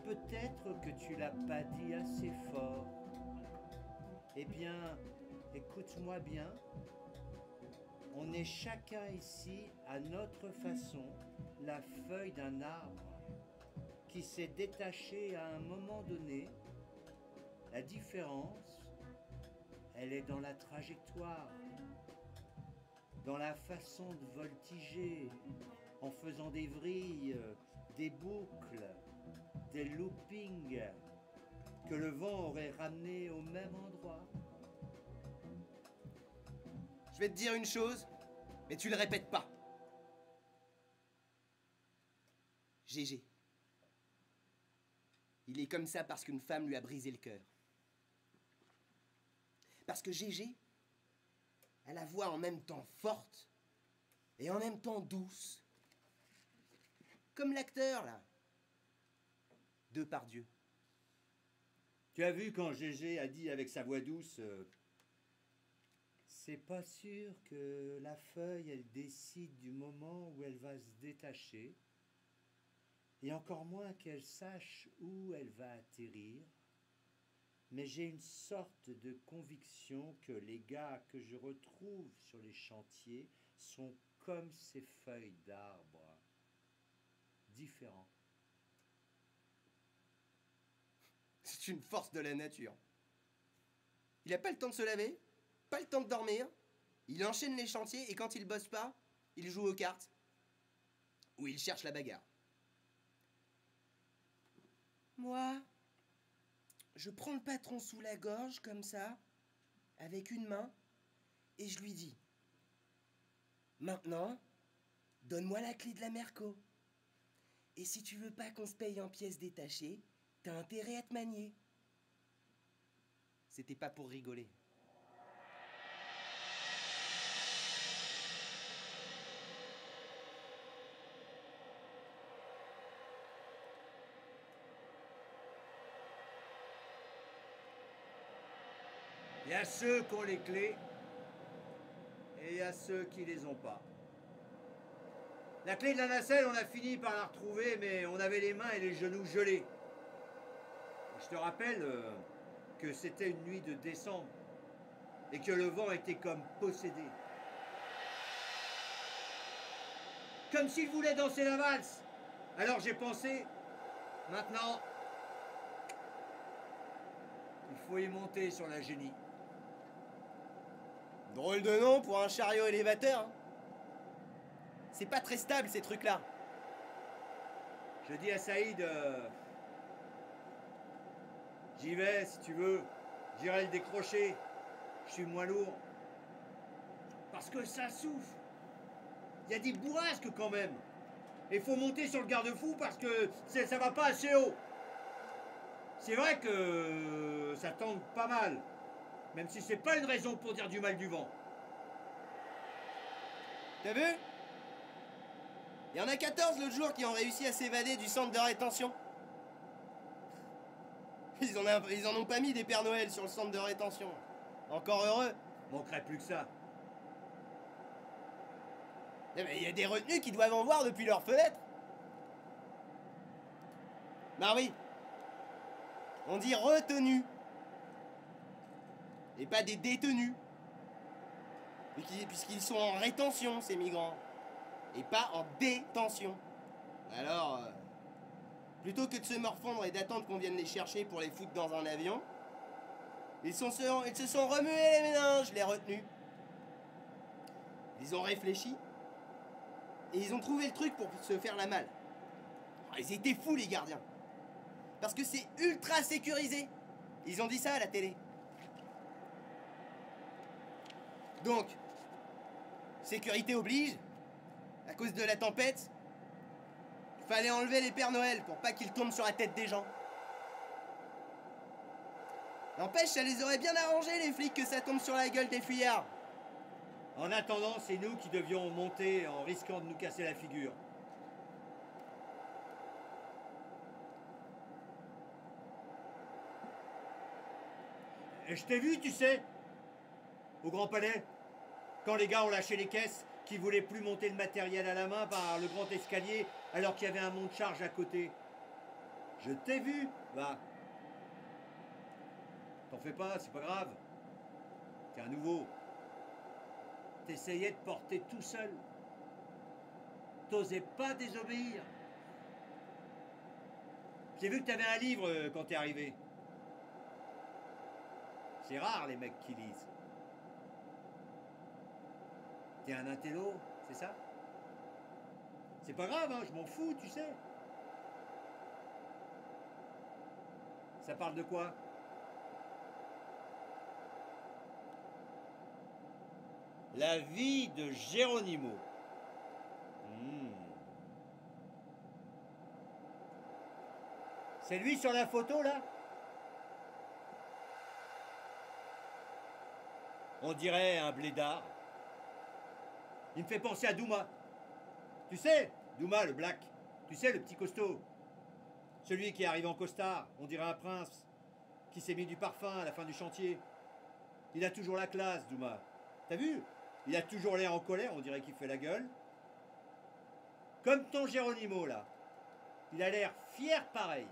Peut-être que tu l'as pas dit assez fort. Eh bien, écoute-moi bien. On est chacun ici, à notre façon, la feuille d'un arbre qui s'est détaché à un moment donné. La différence, elle est dans la trajectoire, dans la façon de voltiger, en faisant des vrilles, des boucles, des loopings que le vent aurait ramené au même endroit. Je vais te dire une chose, mais tu le répètes pas. Gégé. Il est comme ça parce qu'une femme lui a brisé le cœur. Parce que Gégé a la voix en même temps forte et en même temps douce. Comme l'acteur, là. Depardieu. Tu as vu quand Gégé a dit avec sa voix douce c'est pas sûr que la feuille, elle décide du moment où elle va se détacher, et encore moins qu'elle sache où elle va atterrir. Mais j'ai une sorte de conviction que les gars que je retrouve sur les chantiers sont comme ces feuilles d'arbres, différents. C'est une force de la nature. Il n'a pas le temps de se laver, pas le temps de dormir, il enchaîne les chantiers et quand il bosse pas, il joue aux cartes ou il cherche la bagarre. Moi, je prends le patron sous la gorge comme ça, avec une main, et je lui dis « Maintenant, donne-moi la clé de la Merco. Et si tu veux pas qu'on se paye en pièces détachées, t'as intérêt à te manier. » C'était pas pour rigoler. Il y a ceux qui ont les clés et il y a ceux qui les ont pas. La clé de la nacelle, on a fini par la retrouver, mais on avait les mains et les genoux gelés. Je te rappelle que c'était une nuit de décembre et que le vent était comme possédé. Comme s'il voulait danser la valse. Alors j'ai pensé, maintenant, il faut y monter sur la génie. Drôle de nom pour un chariot élévateur. Hein. C'est pas très stable ces trucs-là. Je dis à Saïd, j'y vais si tu veux, j'irai le décrocher, je suis moins lourd. Parce que ça souffle. Il y a des bourrasques quand même. Et faut monter sur le garde-fou parce que ça va pas assez haut. C'est vrai que ça tangue pas mal, même si c'est pas une raison pour dire du mal du vent. T'as vu? Il y en a 14 l'autre jour qui ont réussi à s'évader du centre de rétention. Ils en ont pas mis des Pères Noël sur le centre de rétention. Encore heureux. Manquerait plus que ça. Mais il y a des retenus qui doivent en voir depuis leur fenêtre. Bah oui. On dit retenus. Et pas des détenus. Puisqu'ils sont en rétention, ces migrants. Et pas en détention. Alors, plutôt que de se morfondre et d'attendre qu'on vienne les chercher pour les foutre dans un avion, ils se sont remués les méninges, les retenus. Ils ont réfléchi. Et ils ont trouvé le truc pour se faire la malle. Oh, ils étaient fous, les gardiens. Parce que c'est ultra sécurisé. Ils ont dit ça à la télé. Donc, sécurité oblige. À cause de la tempête, il fallait enlever les Pères Noël pour pas qu'ils tombent sur la tête des gens. N'empêche, ça les aurait bien arrangés, les flics, que ça tombe sur la gueule des fuyards. En attendant, c'est nous qui devions monter en risquant de nous casser la figure. Et je t'ai vu, tu sais, au Grand Palais, quand les gars ont lâché les caisses, qui voulaient plus monter le matériel à la main par le grand escalier, alors qu'il y avait un monte-charge à côté. Je t'ai vu, va. T'en fais pas, c'est pas grave. T'es un nouveau. t'essayais de porter tout seul. T'osais pas désobéir. J'ai vu que t'avais un livre quand t'es arrivé. C'est rare les mecs qui lisent. T'es un intello, c'est ça? C'est pas grave, hein, je m'en fous, tu sais. Ça parle de quoi? La vie de Geronimo. C'est lui sur la photo, là? On dirait un blédard. Il me fait penser à Douma. Tu sais, Douma, le black. Tu sais, le petit costaud. Celui qui arrive en costard, on dirait un prince, qui s'est mis du parfum à la fin du chantier. Il a toujours la classe, Douma. T'as vu? Il a toujours l'air en colère, on dirait qu'il fait la gueule. Comme ton Geronimo, là. Il a l'air fier pareil.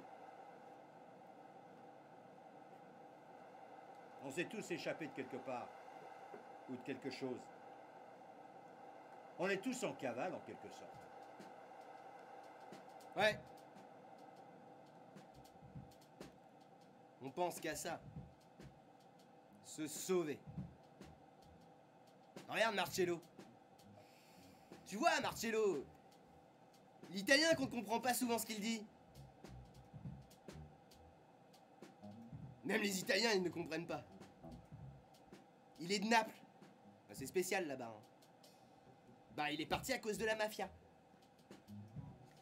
On s'est tous échappés de quelque part. Ou de quelque chose. On est tous en cavale, en quelque sorte. Ouais. On pense qu'à ça. Se sauver. Regarde Marcello. Tu vois, Marcello, l'italien qu'on ne comprend pas souvent ce qu'il dit. Même les Italiens, ils ne comprennent pas. Il est de Naples. Bah, c'est spécial là-bas. Hein. Bah, il est parti à cause de la mafia.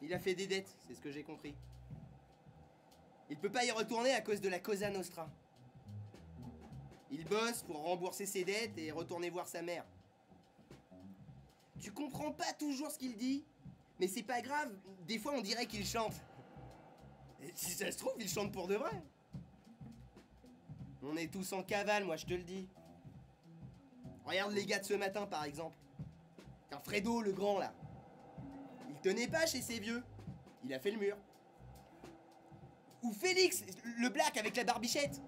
Il a fait des dettes, c'est ce que j'ai compris. Il peut pas y retourner à cause de la Cosa Nostra. Il bosse pour rembourser ses dettes et retourner voir sa mère. Tu comprends pas toujours ce qu'il dit, mais c'est pas grave, des fois on dirait qu'il chante. Et si ça se trouve, il chante pour de vrai. On est tous en cavale, moi je te le dis. Regarde les gars de ce matin par exemple. Car Fredo, le grand là, il tenait pas chez ses vieux. Il a fait le mur. Ou Félix, le black avec la barbichette.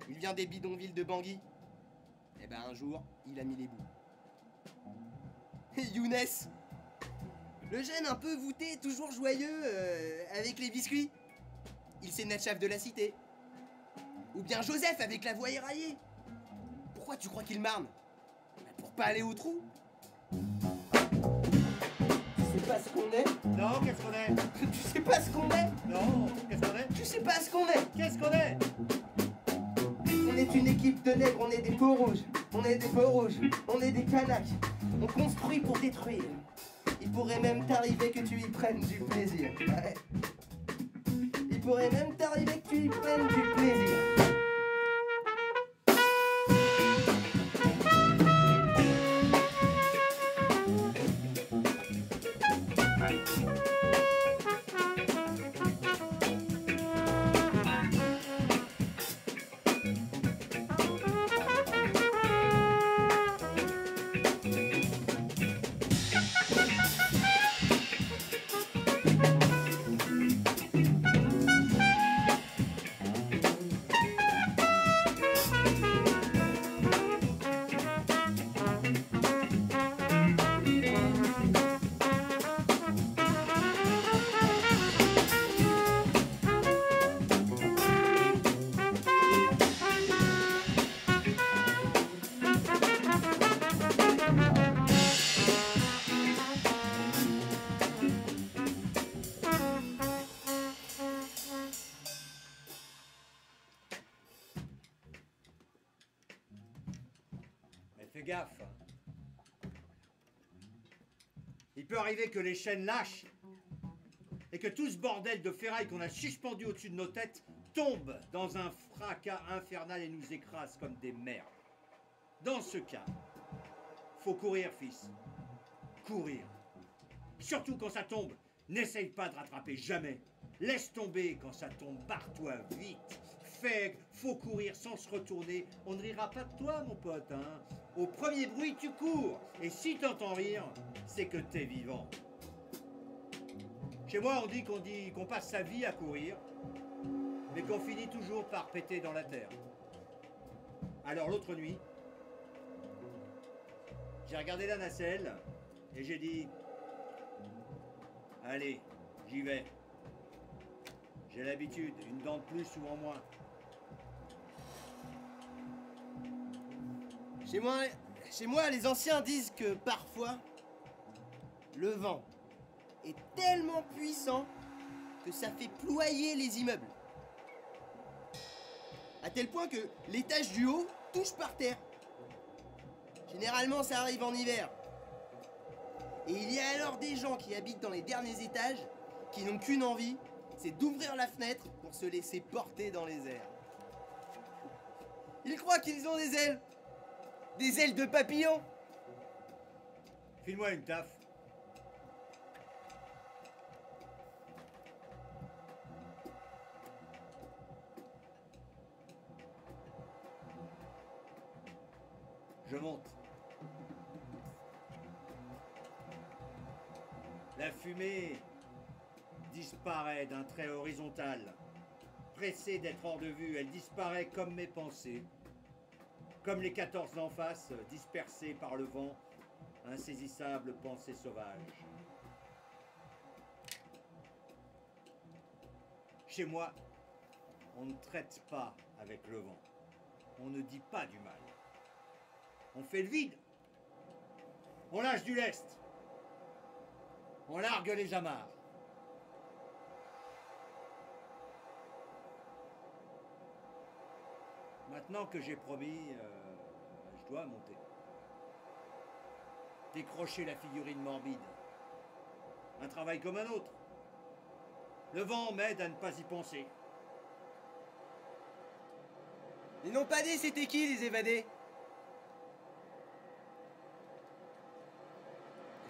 Il vient des bidonvilles de Bangui. Et ben un jour, il a mis les bouts. Et Younes, le jeune un peu voûté, toujours joyeux, avec les biscuits. Il s'est Natchaf de la cité. Ou bien Joseph avec la voix éraillée. Pourquoi tu crois qu'il marne? Pour pas aller au trou. Tu sais pas ce qu'on est? Non, qu'est-ce qu'on est? Tu sais pas ce qu'on est? Non, qu'est-ce qu'on est? Tu sais pas ce qu'on est? Qu'est-ce qu'on est? On est une équipe de nègres, on est des peaux rouges, on est des peaux rouges, on est des canaques. On construit pour détruire. Il pourrait même t'arriver que tu y prennes du plaisir. Ouais. Il pourrait même t'arriver que tu y prennes du plaisir. Fais gaffe. Il peut arriver que les chaînes lâchent et que tout ce bordel de ferraille qu'on a suspendu au-dessus de nos têtes tombe dans un fracas infernal et nous écrase comme des merdes. Dans ce cas, faut courir, fils. Courir. Surtout quand ça tombe, n'essaye pas de rattraper, jamais. Laisse tomber quand ça tombe, barre-toi vite. Faut courir sans se retourner. On ne rira pas de toi, mon pote, hein. Au premier bruit, tu cours. Et si t'entends rire, c'est que t'es vivant. Chez moi, on dit qu'on passe sa vie à courir, mais qu'on finit toujours par péter dans la terre. Alors l'autre nuit, J'ai regardé la nacelle et j'ai dit allez, j'y vais. J'ai l'habitude, une dent de plus ou en moins. Chez moi, les anciens disent que parfois, le vent est tellement puissant que ça fait ployer les immeubles. À tel point que l'étage du haut touche par terre. Généralement, ça arrive en hiver. Et il y a alors des gens qui habitent dans les derniers étages qui n'ont qu'une envie, c'est d'ouvrir la fenêtre pour se laisser porter dans les airs. Ils croient qu'ils ont des ailes. Des ailes de papillon. File-moi une taf. Je monte. La fumée disparaît d'un trait horizontal. Pressée d'être hors de vue, elle disparaît comme mes pensées. Comme les 14 d'en face, dispersés par le vent, insaisissables pensées sauvages. Chez moi, on ne traite pas avec le vent. On ne dit pas du mal. On fait le vide. On lâche du lest. On largue les amarres. Maintenant que j'ai promis, je dois monter. Décrocher la figurine morbide. Un travail comme un autre. Le vent m'aide à ne pas y penser. Ils n'ont pas dit c'était qui les évadés.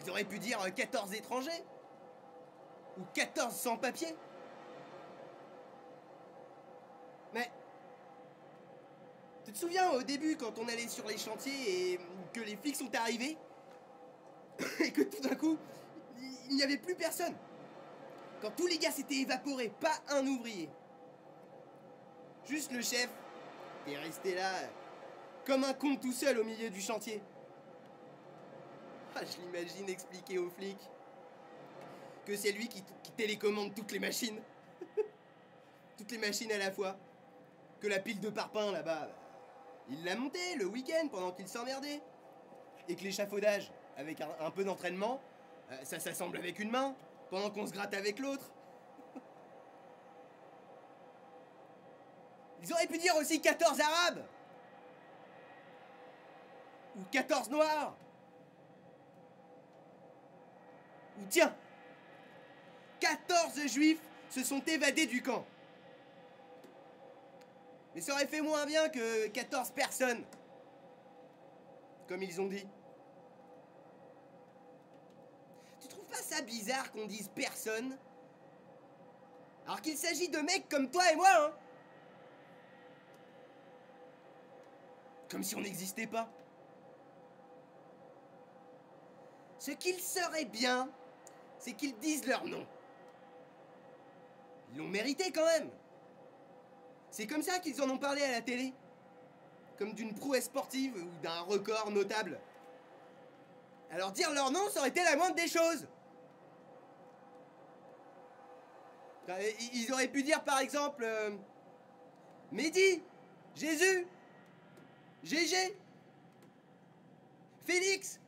Ils auraient pu dire 14 étrangers. Ou 14 sans-papiers. Mais... Tu te souviens au début quand on allait sur les chantiers et que les flics sont arrivés et que tout d'un coup, il n'y avait plus personne. Quand tous les gars s'étaient évaporés, pas un ouvrier. Juste le chef qui est resté là comme un con tout seul au milieu du chantier. Ah, je l'imagine expliquer aux flics que c'est lui qui télécommande toutes les machines. Toutes les machines à la fois. Que la pile de parpaing là-bas, il l'a montée le week-end pendant qu'il s'emmerdait. Et que l'échafaudage, avec un peu d'entraînement, ça s'assemble avec une main, pendant qu'on se gratte avec l'autre. Ils auraient pu dire aussi 14 arabes. Ou 14 noirs. Ou tiens, 14 juifs se sont évadés du camp. Mais ça aurait fait moins bien que 14 personnes. Comme ils ont dit. Tu trouves pas ça bizarre qu'on dise personne? Alors qu'il s'agit de mecs comme toi et moi, hein? Comme si on n'existait pas. Ce qu'il serait bien, c'est qu'ils disent leur nom. Ils l'ont mérité quand même. C'est comme ça qu'ils en ont parlé à la télé. Comme d'une prouesse sportive ou d'un record notable. Alors dire leur nom, ça aurait été la moindre des choses. Ils auraient pu dire par exemple Mehdi, Jésus, Gégé, Félix,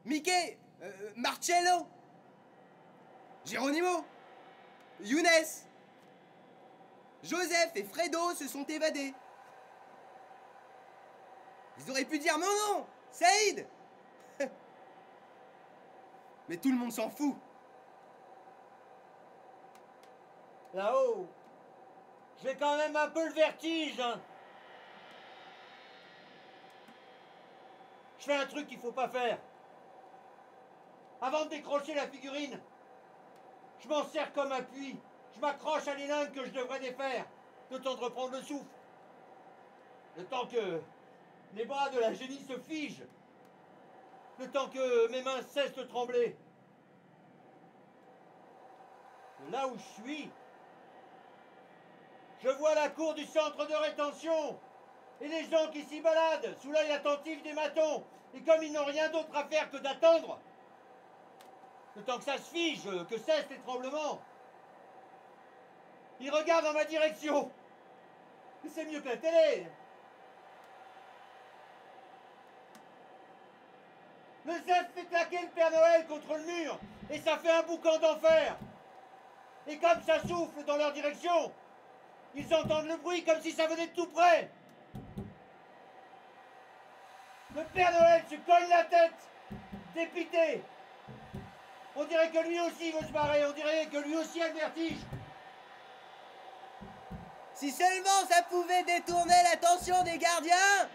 Mickey, Marcello, Geronimo, Younes, Joseph et Fredo se sont évadés. Ils auraient pu dire mon nom, Saïd. Mais tout le monde s'en fout. Là-haut, j'ai quand même un peu le vertige. Hein. Je fais un truc qu'il faut pas faire. Avant de décrocher la figurine, je m'en sers comme appui. Je m'accroche à l'élingue que je devrais défaire, le temps de reprendre le souffle. Le temps que les bras de la génie se figent. Le temps que mes mains cessent de trembler. De là où je suis, je vois la cour du centre de rétention. Et les gens qui s'y baladent, sous l'œil attentif des matons, et comme ils n'ont rien d'autre à faire que d'attendre, le temps que ça se fige, que cessent les tremblements, ils regardent dans ma direction. Mais c'est mieux que la télé. Le zèbre fait claquer le Père Noël contre le mur, et ça fait un boucan d'enfer. Et comme ça souffle dans leur direction, ils entendent le bruit comme si ça venait de tout près. Le Père Noël se cogne la tête, dépité. On dirait que lui aussi veut se barrer, on dirait que lui aussi a le vertige. Si seulement ça pouvait détourner l'attention des gardiens!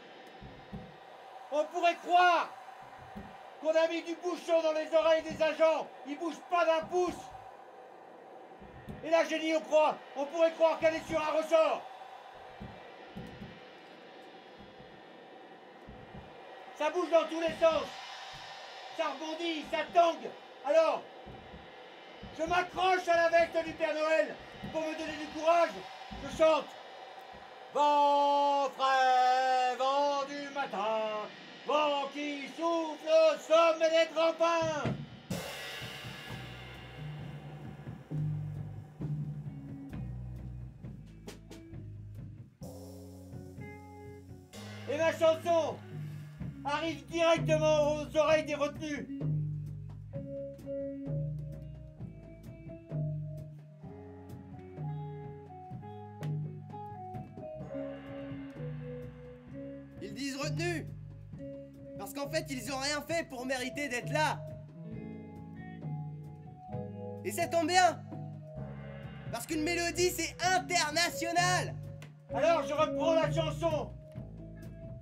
On pourrait croire qu'on a mis du bouchon dans les oreilles des agents. Ils bougent pas d'un pouce. Et la génie, on pourrait croire qu'elle est sur un ressort. Ça bouge dans tous les sens. Ça rebondit, ça tangue. Alors, je m'accroche à la veste du Père Noël pour me donner du courage. Je chante. Vent frais, vent du matin, vent qui souffle au sommet des grands pins. Et ma chanson arrive directement aux oreilles des retenus. Ils disent retenus parce qu'en fait, ils ont rien fait pour mériter d'être là. Et ça tombe bien, parce qu'une mélodie, c'est international. Alors je reprends la chanson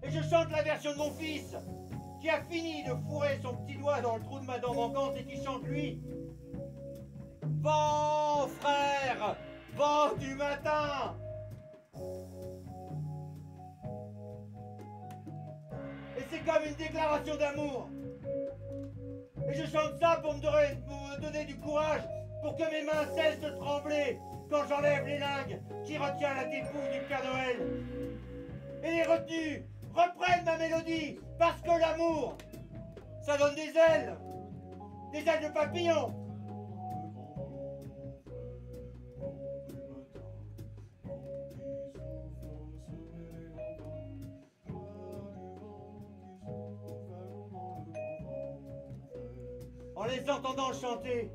et je chante la version de mon fils qui a fini de fourrer son petit doigt dans le trou de ma dent manquante et qui chante lui. Vent frère, vent du matin. Et c'est comme une déclaration d'amour. Et je chante ça pour me donner du courage, pour que mes mains cessent de trembler quand j'enlève les lingues qui retient la dépouille du Père Noël. Et les retenus reprennent ma mélodie, parce que l'amour, ça donne des ailes de papillon. En les entendant chanter,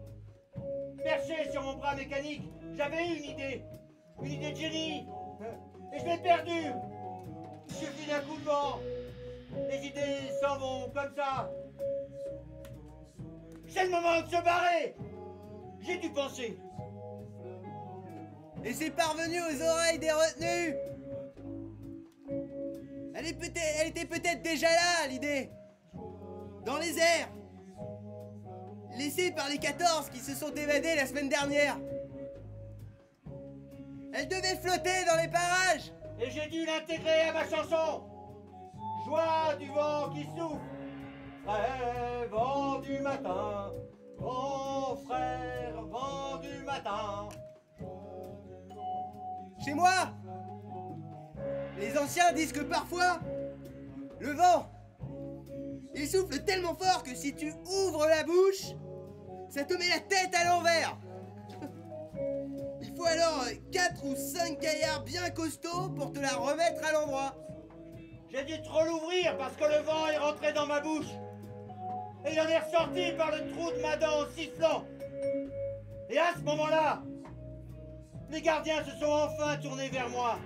perché sur mon bras mécanique, j'avais eu une idée de génie, et je l'ai perdue. Il suffit d'un coup de vent, les idées s'en vont comme ça. C'est le moment de se barrer. J'ai dû penser. Et c'est parvenu aux oreilles des retenus. Elle était peut-être déjà là, l'idée. Dans les airs. Laissée par les 14 qui se sont évadés la semaine dernière. Elle devait flotter dans les parages. Et j'ai dû l'intégrer à ma chanson. Joie du vent qui souffle, frais vent du matin, grand frère vent du matin. Chez moi, les anciens disent que parfois, le vent, il souffle tellement fort que si tu ouvres la bouche, ça te met la tête à l'envers. Il faut alors 4 ou 5 gaillards bien costauds pour te la remettre à l'endroit. J'ai dû trop l'ouvrir parce que le vent est rentré dans ma bouche. Et il en est ressorti par le trou de ma dent en sifflant. Et à ce moment-là, les gardiens se sont enfin tournés vers moi.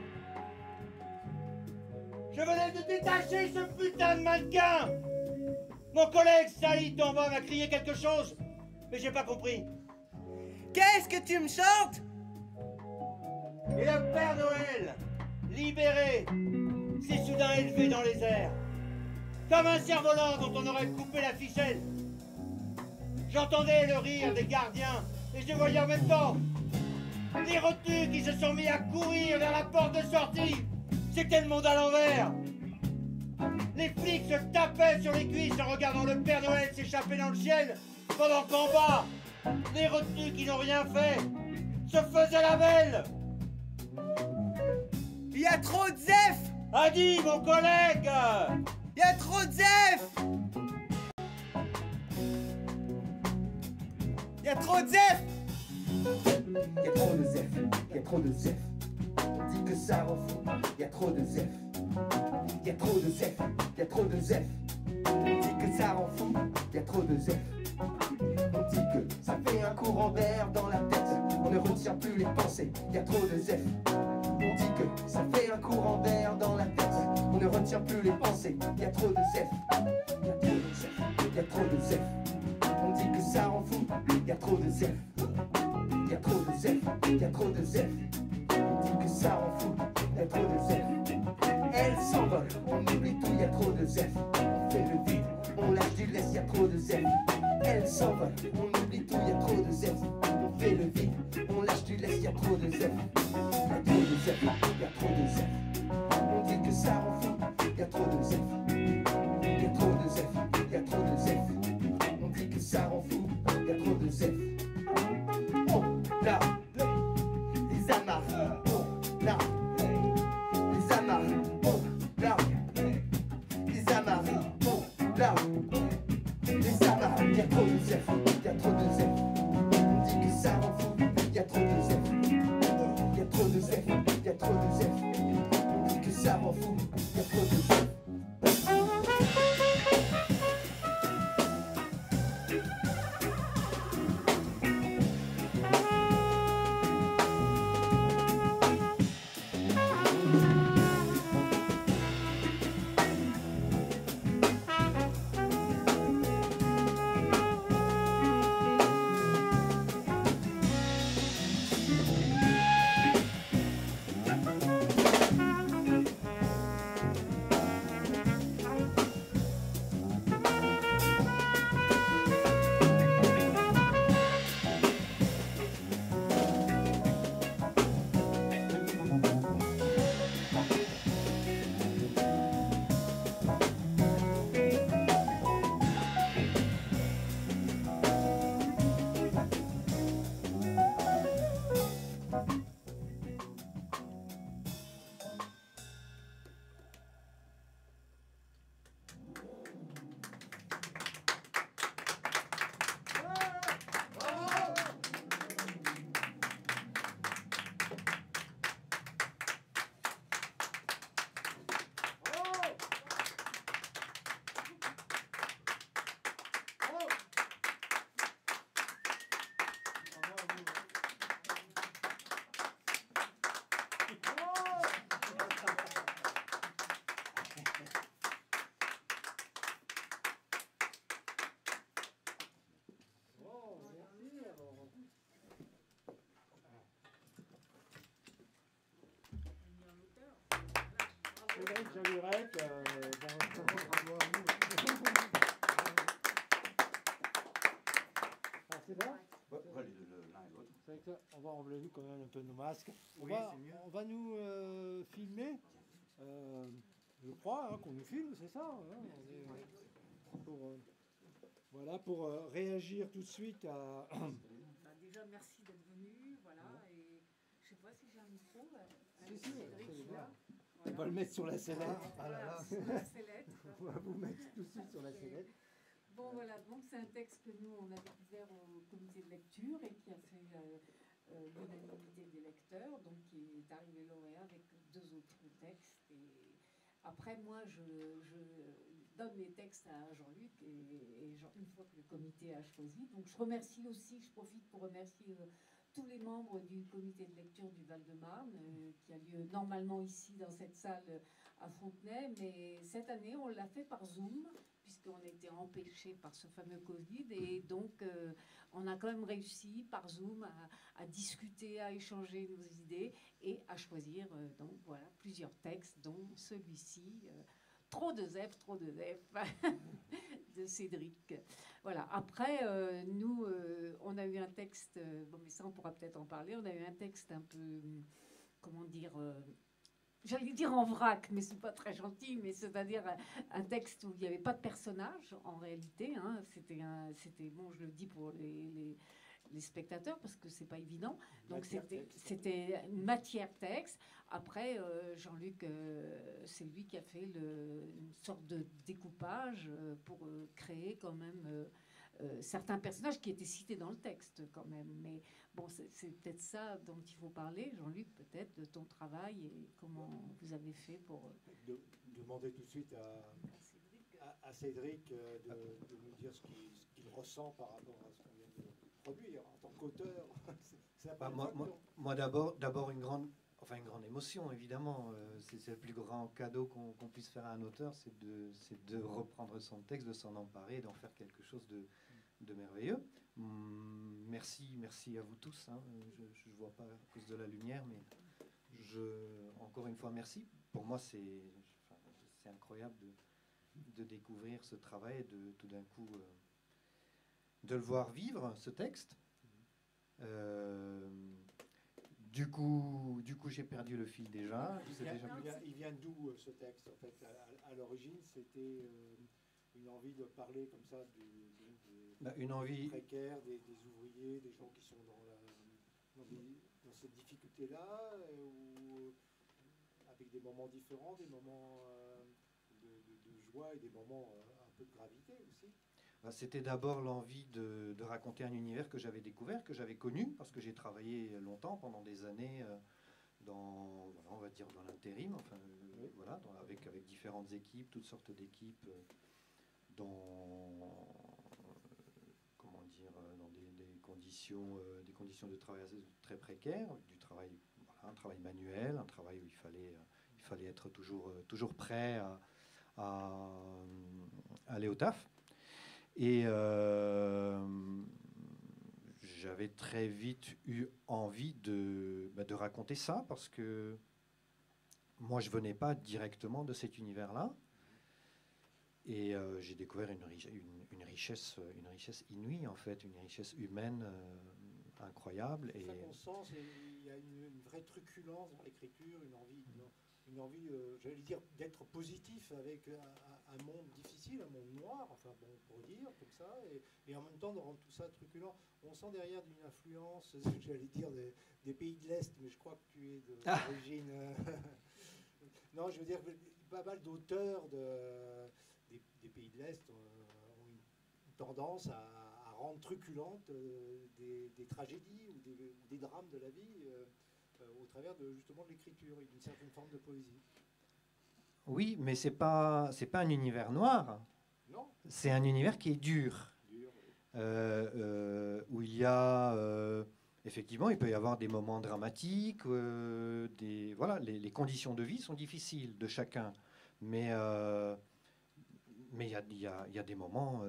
Je venais de détacher ce putain de mannequin. Mon collègue Saïd en bas m'a crié quelque chose, mais j'ai pas compris. Qu'est-ce que tu me chantes? Et le Père Noël, libéré, s'est soudain élevé dans les airs, comme un cerf-volant dont on aurait coupé la ficelle. J'entendais le rire des gardiens et je voyais en même temps les retenus qui se sont mis à courir vers la porte de sortie. C'était le monde à l'envers. Les flics se tapaient sur les cuisses en regardant le Père Noël s'échapper dans le ciel, pendant qu'en bas, les retenus qui n'ont rien fait se faisaient la belle. Il y a trop de zef A dit mon collègue! Y a trop de zef! Y a trop de zef! Y a trop de zef, y a trop de zef. On dit que ça rend fou, y a trop de zef. Y a trop de zef, y a trop de zef. On dit que ça rend fou, y a trop de zef. On dit que ça fait un courant d'air dans la tête. On ne retient plus les pensées, y a trop de zef. On dit que ça fait un courant d'air dans la tête. On ne retient plus les pensées, y a trop de zef. Y a trop de zef, y a trop de zef. On dit que ça rend fou, y a trop de zef. Y a trop de zef, y a trop de zef. On dit que ça rend fou, y a trop de zef. Elle s'envole, on oublie tout, y a trop de zef. On fait le vide, on lâche du lest, y a trop de zef. Elle s'envole, on oublie tout, y a trop de zef. On fait le vide, on lâche du lest, y a trop de zef. Y a trop de zef, y a trop de zef. On dit que ça rend fou, y a trop de zef. Y a trop de zef, y a trop de zef. On dit que ça rend fou, y a trop de zef. Oh là, les amarres, oh là, les amarres, oh là, les amarres, oh là, les amarres, y a trop de zef, y a trop de zef. On dit que ça rend fou, y a trop de zef. Y a trop de zef, y a trop de zef. On dit que ça rend fou, y a trop de zef. Cédric Jolirec, c'est bon. C'est vrai que on va enlever quand même un peu nos masques. On va nous filmer. Je crois qu'on nous filme, c'est ça. Voilà, pour réagir tout de suite à. Déjà, merci d'être venu. Voilà, et je sais pas si j'ai un micro. Si, Cédric, c'est là. On va le mettre sur la sellette. Ah là là. Sur la sellette. On va vous mettre tout de suite sur la sellette. Bon voilà, donc c'est un texte que nous on a découvert au comité de lecture et qui a fait l'unanimité des lecteurs, donc qui est arrivé lauréat avec 2 autres textes. Et après moi je donne les textes à Jean-Luc et une fois que le comité a choisi, donc je remercie aussi, je profite pour remercier tous les membres du comité de lecture du Val-de-Marne, qui a lieu normalement ici dans cette salle à Fontenay, mais cette année on l'a fait par Zoom, puisqu'on a été empêchés par ce fameux Covid, et donc on a quand même réussi par Zoom à discuter, à échanger nos idées et à choisir donc voilà plusieurs textes, dont celui-ci, Trop de zef de Cédric. Voilà. Après, nous, on a eu un texte, bon, mais ça on pourra peut-être en parler, on a eu un texte un peu, comment dire, j'allais dire en vrac, mais c'est pas très gentil, mais c'est-à-dire un texte où il n'y avait pas de personnage en réalité. Hein, c'était bon, je le dis pour les spectateurs, parce que c'est pas évident. Donc Matière c'était une matière texte. Après, Jean-Luc, c'est lui qui a fait une sorte de découpage pour créer quand même certains personnages qui étaient cités dans le texte quand même. Mais bon, c'est peut-être ça dont il faut parler, Jean-Luc, peut-être de ton travail et comment vous avez fait pour... Demander tout de suite à Cédric de nous dire ce qu'il ressent par rapport à ce qu'on vient de produire en tant qu'auteur. C'est la première fois que- Moi d'abord une grande émotion, évidemment. C'est le plus grand cadeau qu'on puisse faire à un auteur, c'est de reprendre son texte, de s'en emparer, et d'en faire quelque chose de merveilleux. Merci à vous tous. Hein. Je ne vois pas à cause de la lumière, mais encore une fois, merci. Pour moi, c'est incroyable de découvrir ce travail et de tout d'un coup de le voir vivre, ce texte. Du coup, j'ai perdu le fil déjà. Il vient d'où ce texte en fait à l'origine, c'était une envie de parler comme ça une envie précaires, des ouvriers, des gens qui sont dans cette difficulté-là, ou avec des moments différents, des moments de joie et des moments un peu de gravité aussi. C'était d'abord l'envie de raconter un univers que j'avais découvert, que j'avais connu, parce que j'ai travaillé longtemps, pendant des années, on va dire dans l'intérim, enfin, avec différentes équipes, toutes sortes d'équipes, dans des conditions de travail très précaires, un travail manuel, un travail où il fallait être toujours prêt à aller au taf. Et j'avais très vite eu envie de raconter ça, parce que moi je venais pas directement de cet univers-là, et j'ai découvert une richesse inouïe, en fait, une richesse humaine incroyable. C'est ça qu'on sent, il y a une vraie truculence dans l'écriture, une envie, j'allais dire, d'être positif avec un monde difficile, un monde noir, enfin bon, pour dire comme ça, et en même temps de rendre tout ça truculent. On sent derrière d'une influence, j'allais dire, des pays de l'Est, mais je crois que tu es d'origine... Non, je veux dire, pas mal d'auteurs des pays de l'Est ont une tendance à rendre truculentes des tragédies ou des drames de la vie au travers justement de l'écriture et d'une certaine forme de poésie. Oui, mais c'est pas un univers noir. Non. C'est un univers qui est dur. Où il y a effectivement, il peut y avoir des moments dramatiques, les conditions de vie sont difficiles de chacun, mais il y a des moments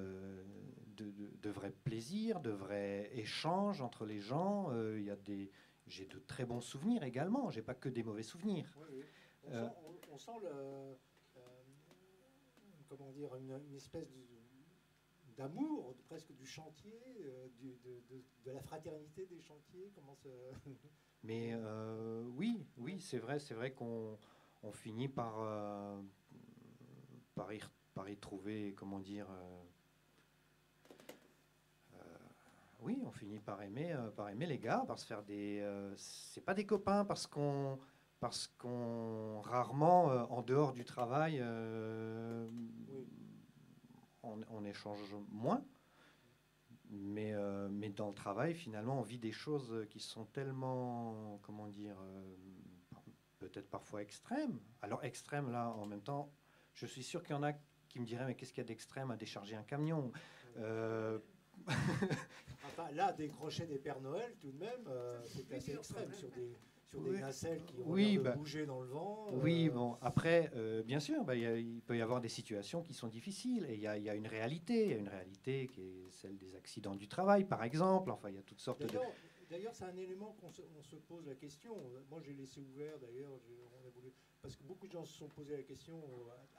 de vrai plaisir, de vrai échange entre les gens. J'ai de très bons souvenirs également, j'ai pas que des mauvais souvenirs. Oui. On sent comment dire, une espèce d'amour, presque du chantier, de la fraternité des chantiers. Mais oui, c'est vrai qu'on finit par y trouver, comment dire, oui, on finit par aimer les gars, par se faire c'est pas des copains, parce qu'on rarement, en dehors du travail, on échange moins. Mais dans le travail, finalement, on vit des choses qui sont tellement, comment dire, peut-être parfois extrêmes. Alors extrêmes, là, en même temps, je suis sûr qu'il y en a qui me diraient, mais qu'est-ce qu'il y a d'extrême à décharger un camion Enfin, là, décrocher des Pères Noël, tout de même, c'est assez extrême sur des nacelles qui ont l'air de bouger dans le vent. Oui, bon, après, bien sûr, il peut y avoir des situations qui sont difficiles, et il y a une réalité qui est celle des accidents du travail, par exemple. Enfin, il y a toutes sortes D'ailleurs, c'est un élément qu'on se pose la question. Moi, j'ai laissé ouvert, d'ailleurs, parce que beaucoup de gens se sont posé la question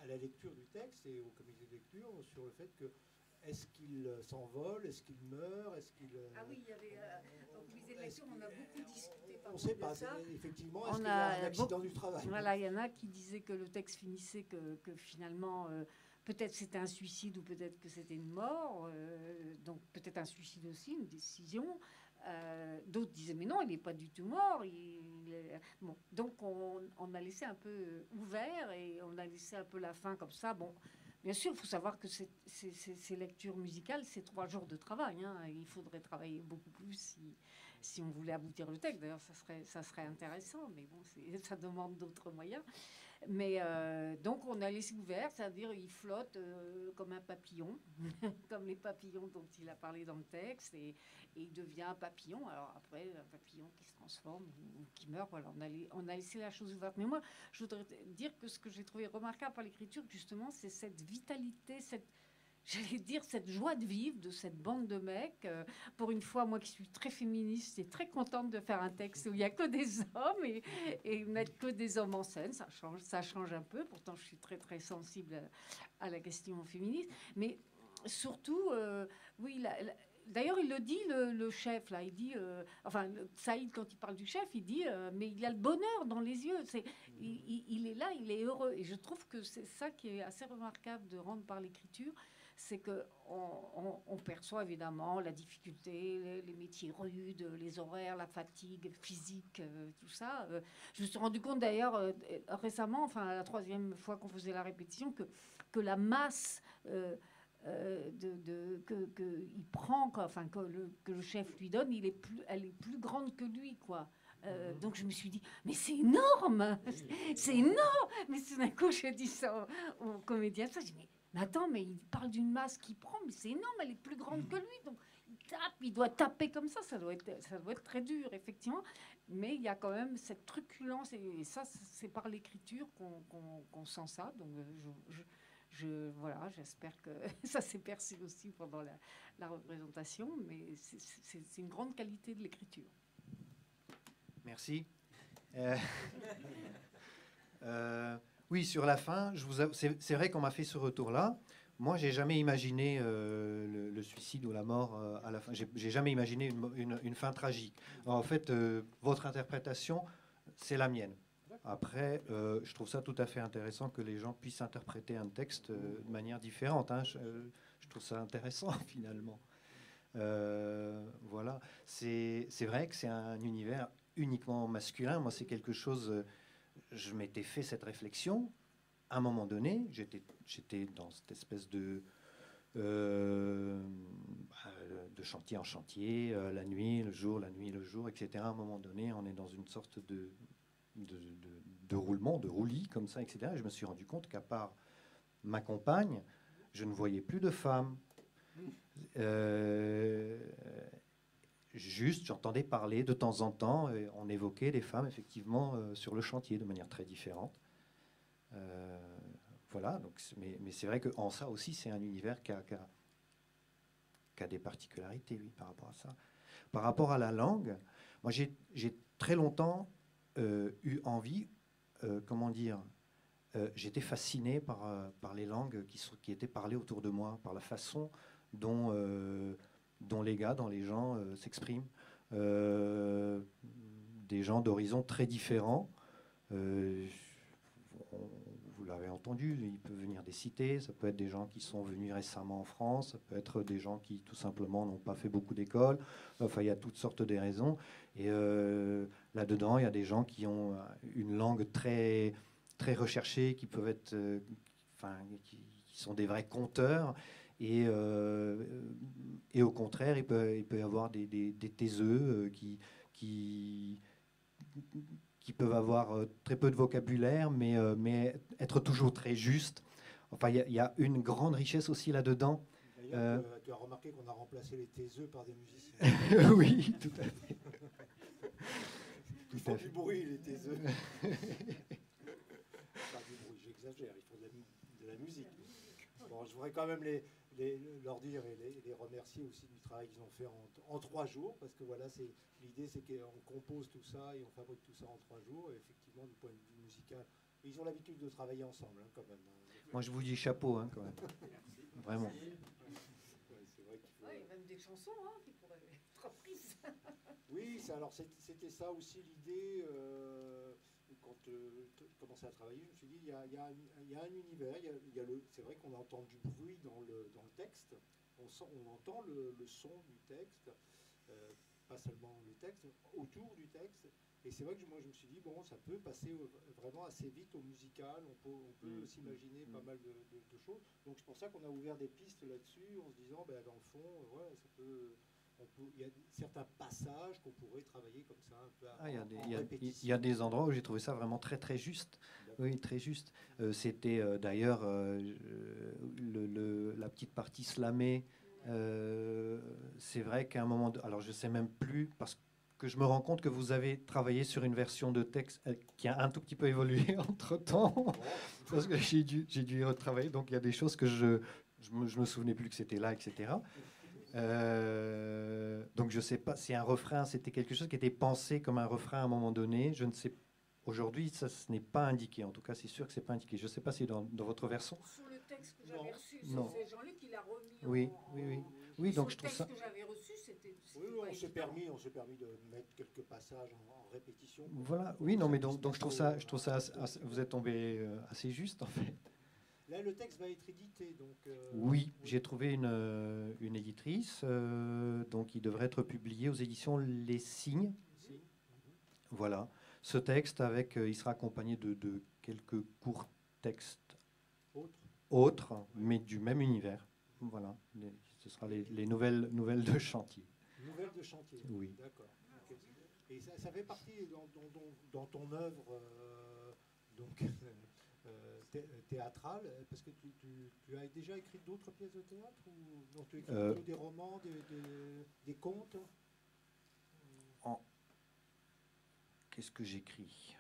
à la lecture du texte et au comité de lecture sur le fait que est-ce qu'il s'envole, est-ce qu'il meurt, est-ce qu'il... Ah oui, il y avait... au comité de lecture, on a beaucoup discuté par on ne sait pas, ça. Effectivement, est-ce qu'il y a un accident du travail? Voilà, il y en a qui disaient que le texte finissait, que finalement, peut-être c'était un suicide ou peut-être que c'était une mort, donc peut-être un suicide aussi, une décision. D'autres disaient mais non, il n'est pas du tout mort. Bon, donc on a laissé un peu ouvert et on a laissé un peu la fin comme ça. Bon, bien sûr, il faut savoir que ces lectures musicales, c'est 3 jours de travail. Hein. Il faudrait travailler beaucoup plus si on voulait aboutir le texte. D'ailleurs, ça serait intéressant, mais bon, ça demande d'autres moyens. Mais donc on a laissé ouvert, c'est-à-dire il flotte comme un papillon, comme les papillons dont il a parlé dans le texte, et il devient un papillon. Alors après, un papillon qui se transforme ou qui meurt, voilà, on a laissé la chose ouverte. Mais moi, je voudrais dire que ce que j'ai trouvé remarquable par l'écriture, justement, c'est cette vitalité, j'allais dire cette joie de vivre de cette bande de mecs. Pour une fois, moi qui suis très féministe et très contente de faire un texte où il n'y a que des hommes et mettre que des hommes en scène, ça change un peu. Pourtant, je suis très très sensible à la question féministe. Mais surtout, oui, d'ailleurs, il le dit, le chef, là, il dit, Saïd, quand il parle du chef, il dit, mais il a le bonheur dans les yeux. Il est là, il est heureux. Et je trouve que c'est ça qui est assez remarquable de rendre par l'écriture, c'est qu'on perçoit évidemment la difficulté, les métiers rudes, les horaires, la fatigue physique, tout ça. Je me suis rendu compte d'ailleurs récemment, enfin la 3e fois qu'on faisait la répétition, que la masse que il prend, enfin que le chef lui donne, elle est plus grande que lui, quoi. Donc je me suis dit, mais c'est énorme, c'est énorme. Mais tout d'un coup, je dis ça au comédien, ça, je dis, mais attends, mais il parle d'une masse qu'il prend, mais c'est énorme, elle est plus grande que lui. Donc il doit taper comme ça doit être très dur, effectivement. Mais il y a quand même cette truculence, et ça, c'est par l'écriture qu'on sent ça. Donc voilà, j'espère que ça s'est perçu aussi pendant la représentation, mais c'est une grande qualité de l'écriture. Merci. Oui, sur la fin, c'est vrai qu'on m'a fait ce retour-là. Moi, j'ai jamais imaginé le suicide ou la mort à la fin. J'ai jamais imaginé une fin tragique. Alors, en fait, votre interprétation, c'est la mienne. Après, je trouve ça tout à fait intéressant que les gens puissent interpréter un texte de manière différente. Hein. Je trouve ça intéressant, finalement. Voilà. C'est vrai que c'est un univers uniquement masculin. Moi, c'est quelque chose... je m'étais fait cette réflexion. À un moment donné, j'étais dans cette espèce de chantier en chantier, la nuit, le jour, la nuit, le jour, etc. À un moment donné, on est dans une sorte de roulement, de roulis, comme ça, etc. Et je me suis rendu compte qu'à part ma compagne, je ne voyais plus de femmes. Juste, j'entendais parler de temps en temps, et on évoquait des femmes, effectivement, sur le chantier, de manière très différente. Voilà, donc, mais c'est vrai qu'en ça aussi, c'est un univers qui a des particularités, oui, par rapport à ça. Par rapport à la langue, moi, j'ai très longtemps eu envie, comment dire, j'étais fasciné par les langues qui étaient parlées autour de moi, par la façon dont les gens s'expriment, des gens d'horizons très différents. Vous l'avez entendu, il peut venir des cités, ça peut être des gens qui sont venus récemment en France, ça peut être des gens qui tout simplement n'ont pas fait beaucoup d'école. Enfin, il y a toutes sortes de raisons. Et là-dedans, il y a des gens qui ont une langue très, très recherchée, qui peuvent être, qui sont des vrais conteurs. Et au contraire, il peut y avoir des taiseux qui peuvent avoir très peu de vocabulaire, mais être toujours très juste. Enfin, il y a une grande richesse aussi là-dedans. D'ailleurs, tu as remarqué qu'on a remplacé les taiseux par des musiciens. Oui, tout à fait. Ils font du bruit, les taiseux. Pas du bruit, j'exagère, ils font de la musique. Bon, je voudrais quand même leur dire et les remercier aussi du travail qu'ils ont fait en 3 jours, parce que voilà, l'idée c'est qu'on compose tout ça et on fabrique tout ça en 3 jours, et effectivement du point de vue musical, ils ont l'habitude de travailler ensemble, hein, quand même. Moi je vous dis chapeau, hein, quand même. Vraiment. Ouais, c'est vrai qu'il faut... il y a même des chansons qui pourraient être reprises. Oui, c'était ça aussi l'idée. Quand je commençais à travailler, je me suis dit, il y a un univers, c'est vrai qu'on entend du bruit dans le texte, on entend le son du texte, pas seulement le texte, autour du texte. Et c'est vrai que moi je me suis dit, bon, ça peut passer vraiment assez vite au musical, on peut s'imaginer pas mal de choses. Donc c'est pour ça qu'on a ouvert des pistes là-dessus, en se disant, ben, dans le fond, ouais, ça peut... Il y a certains passages qu'on pourrait travailler comme ça, un peu en répétition. Il y a des endroits où j'ai trouvé ça vraiment très très juste. Oui, très juste. C'était d'ailleurs la petite partie slamée. C'est vrai qu'à un moment... Alors je ne sais même plus, parce que je me rends compte que vous avez travaillé sur une version de texte qui a un tout petit peu évolué entre-temps, parce que j'ai dû y retravailler. Donc il y a des choses que je me souvenais plus que c'était là, etc. Donc je sais pas si un refrain, c'était quelque chose qui était pensé comme un refrain à un moment donné. Je ne sais. Aujourd'hui, ça, ce n'est pas indiqué. En tout cas, c'est sûr que c'est pas indiqué. Je ne sais pas si dans votre version. Sur le texte que j'avais reçu, Non. c'est Jean-Luc qui l'a remis. Oui, donc je trouve ça. Le texte que j'avais reçu, c'était. Oui, on s'est permis de mettre quelques passages en répétition. Voilà. Oui, non, mais donc je trouve ça, vous êtes tombé assez juste en fait. Là, le texte va être édité, donc... oui, j'ai trouvé une éditrice, donc il devrait être publié aux éditions Les Signes. Voilà. Ce texte, il sera accompagné de quelques courts textes autres, mais du même univers. Voilà. Ce sera les nouvelles de chantier. Nouvelles de chantier, oui. D'accord. Okay. Et ça fait partie dans ton œuvre... donc... théâtrale, parce que tu as déjà écrit d'autres pièces de théâtre ou non, tu écris plutôt des romans, des contes? Qu'est-ce que j'écris?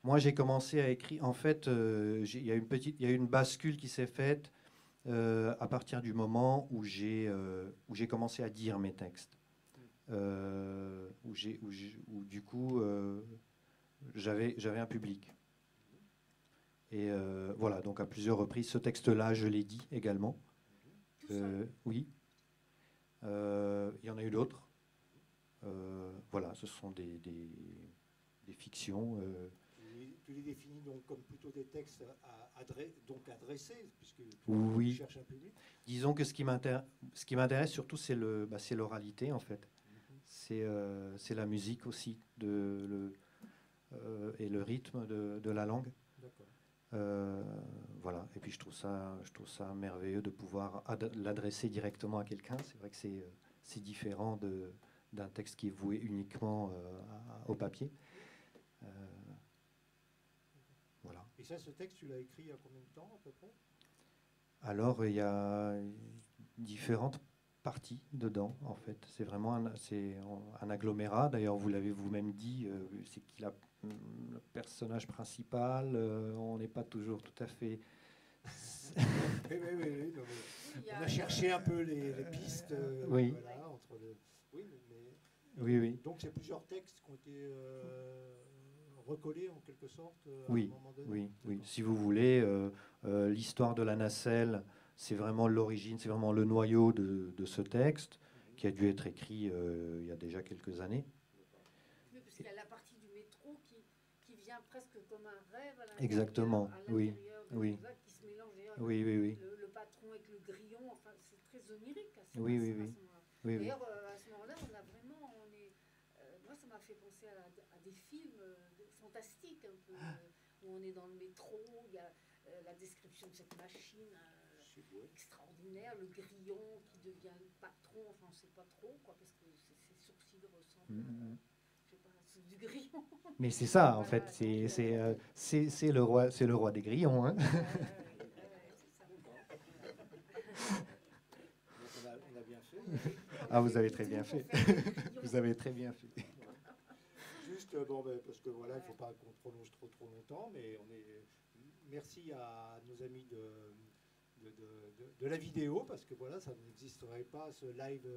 Moi, j'ai commencé à écrire. En fait, il y a une bascule qui s'est faite à partir du moment où j'ai commencé à dire mes textes, où du coup j'avais un public. Et voilà, donc à plusieurs reprises, ce texte-là, je l'ai dit également. Oui. Il y en a eu d'autres. Voilà, ce sont des fictions. Tu les définis donc comme plutôt des textes adressés, puisque tu cherches un public. Disons que ce qui m'intéresse surtout, c'est l'oralité, en fait. C'est la musique aussi, et le rythme de la langue. Voilà. Et puis je trouve ça merveilleux de pouvoir l'adresser directement à quelqu'un. C'est vrai que c'est différent d'un texte qui est voué uniquement au papier. Voilà. Et ça, ce texte, tu l'as écrit il y a combien de temps à peu près? Alors, il y a différentes parties dedans, en fait. C'est vraiment un agglomérat. D'ailleurs, vous l'avez vous-même dit, c'est qu'il a le personnage principal, on n'est pas toujours tout à fait... oui. On a cherché un peu les pistes. Oui. Voilà, entre oui. Donc, c'est plusieurs textes qui ont été recollés en quelque sorte à un moment donné. Oui. Si vous voulez, l'histoire de la nacelle, c'est vraiment l'origine, c'est vraiment le noyau de ce texte qui a dû être écrit il y a déjà quelques années. Oui, parce qu'il y a la partie du métro qui vient presque comme un rêve à l'intérieur. Exactement, oui. Qui se mélange. Oui. Le patron avec le grillon, enfin, c'est très onirique à ce Oui. D'ailleurs, à ce moment-là, moi, ça m'a fait penser à des films fantastiques, un peu, où on est dans le métro, il y a la description de cette machine extraordinaire, le grillon qui devient le patron, enfin, on ne sait pas trop, quoi, parce que ses sourcils ressemblent je sais pas, à ceux du grillon. Mais c'est ça, en fait, c'est le roi des grillons, hein. On a bien fait. Ah, vous avez très bien fait. Vous avez très bien fait. Juste, parce que voilà, il ne faut pas qu'on prolonge trop longtemps, mais merci à nos amis de la vidéo, parce que voilà, ça n'existerait pas ce live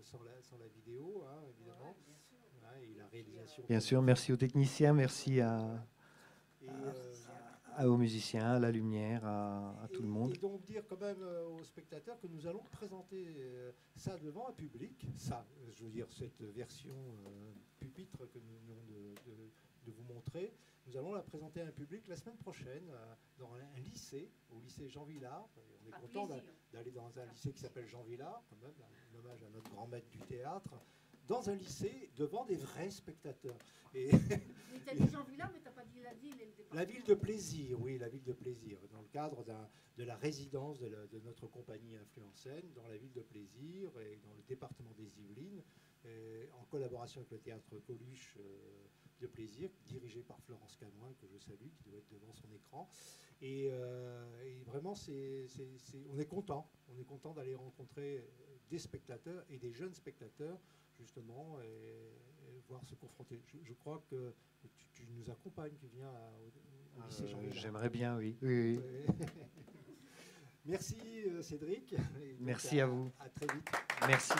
sans la vidéo, hein, évidemment. Et la réalisation. Bien sûr, merci aux techniciens, merci à aux musiciens, à la lumière, à tout le monde. Et donc dire quand même aux spectateurs que nous allons présenter ça devant un public, ça, je veux dire, cette version pupitre que nous venons de vous montrer, nous allons la présenter à un public la semaine prochaine dans un lycée, au lycée Jean Villard. On est content d'aller dans un lycée qui s'appelle Jean Villard, quand même, un hommage à notre grand maître du théâtre, dans un lycée devant des vrais spectateurs. Et Mais t'as dit Jean Villard, mais t'as pas dit la ville et le département. la ville de plaisir, oui, la ville de plaisir, dans le cadre de la résidence de notre compagnie Influencène, dans la ville de plaisir et dans le département des Yvelines, en collaboration avec le théâtre Coluche de plaisir, dirigé par Florence Camoin, que je salue, qui doit être devant son écran. Et vraiment, on est content d'aller rencontrer des spectateurs et des jeunes spectateurs, justement, et voir se confronter. Je crois que tu nous accompagnes, tu viens au lycée Jean Villard. J'aimerais bien, oui. Oui. Merci Cédric. Merci à vous. À très vite. Merci.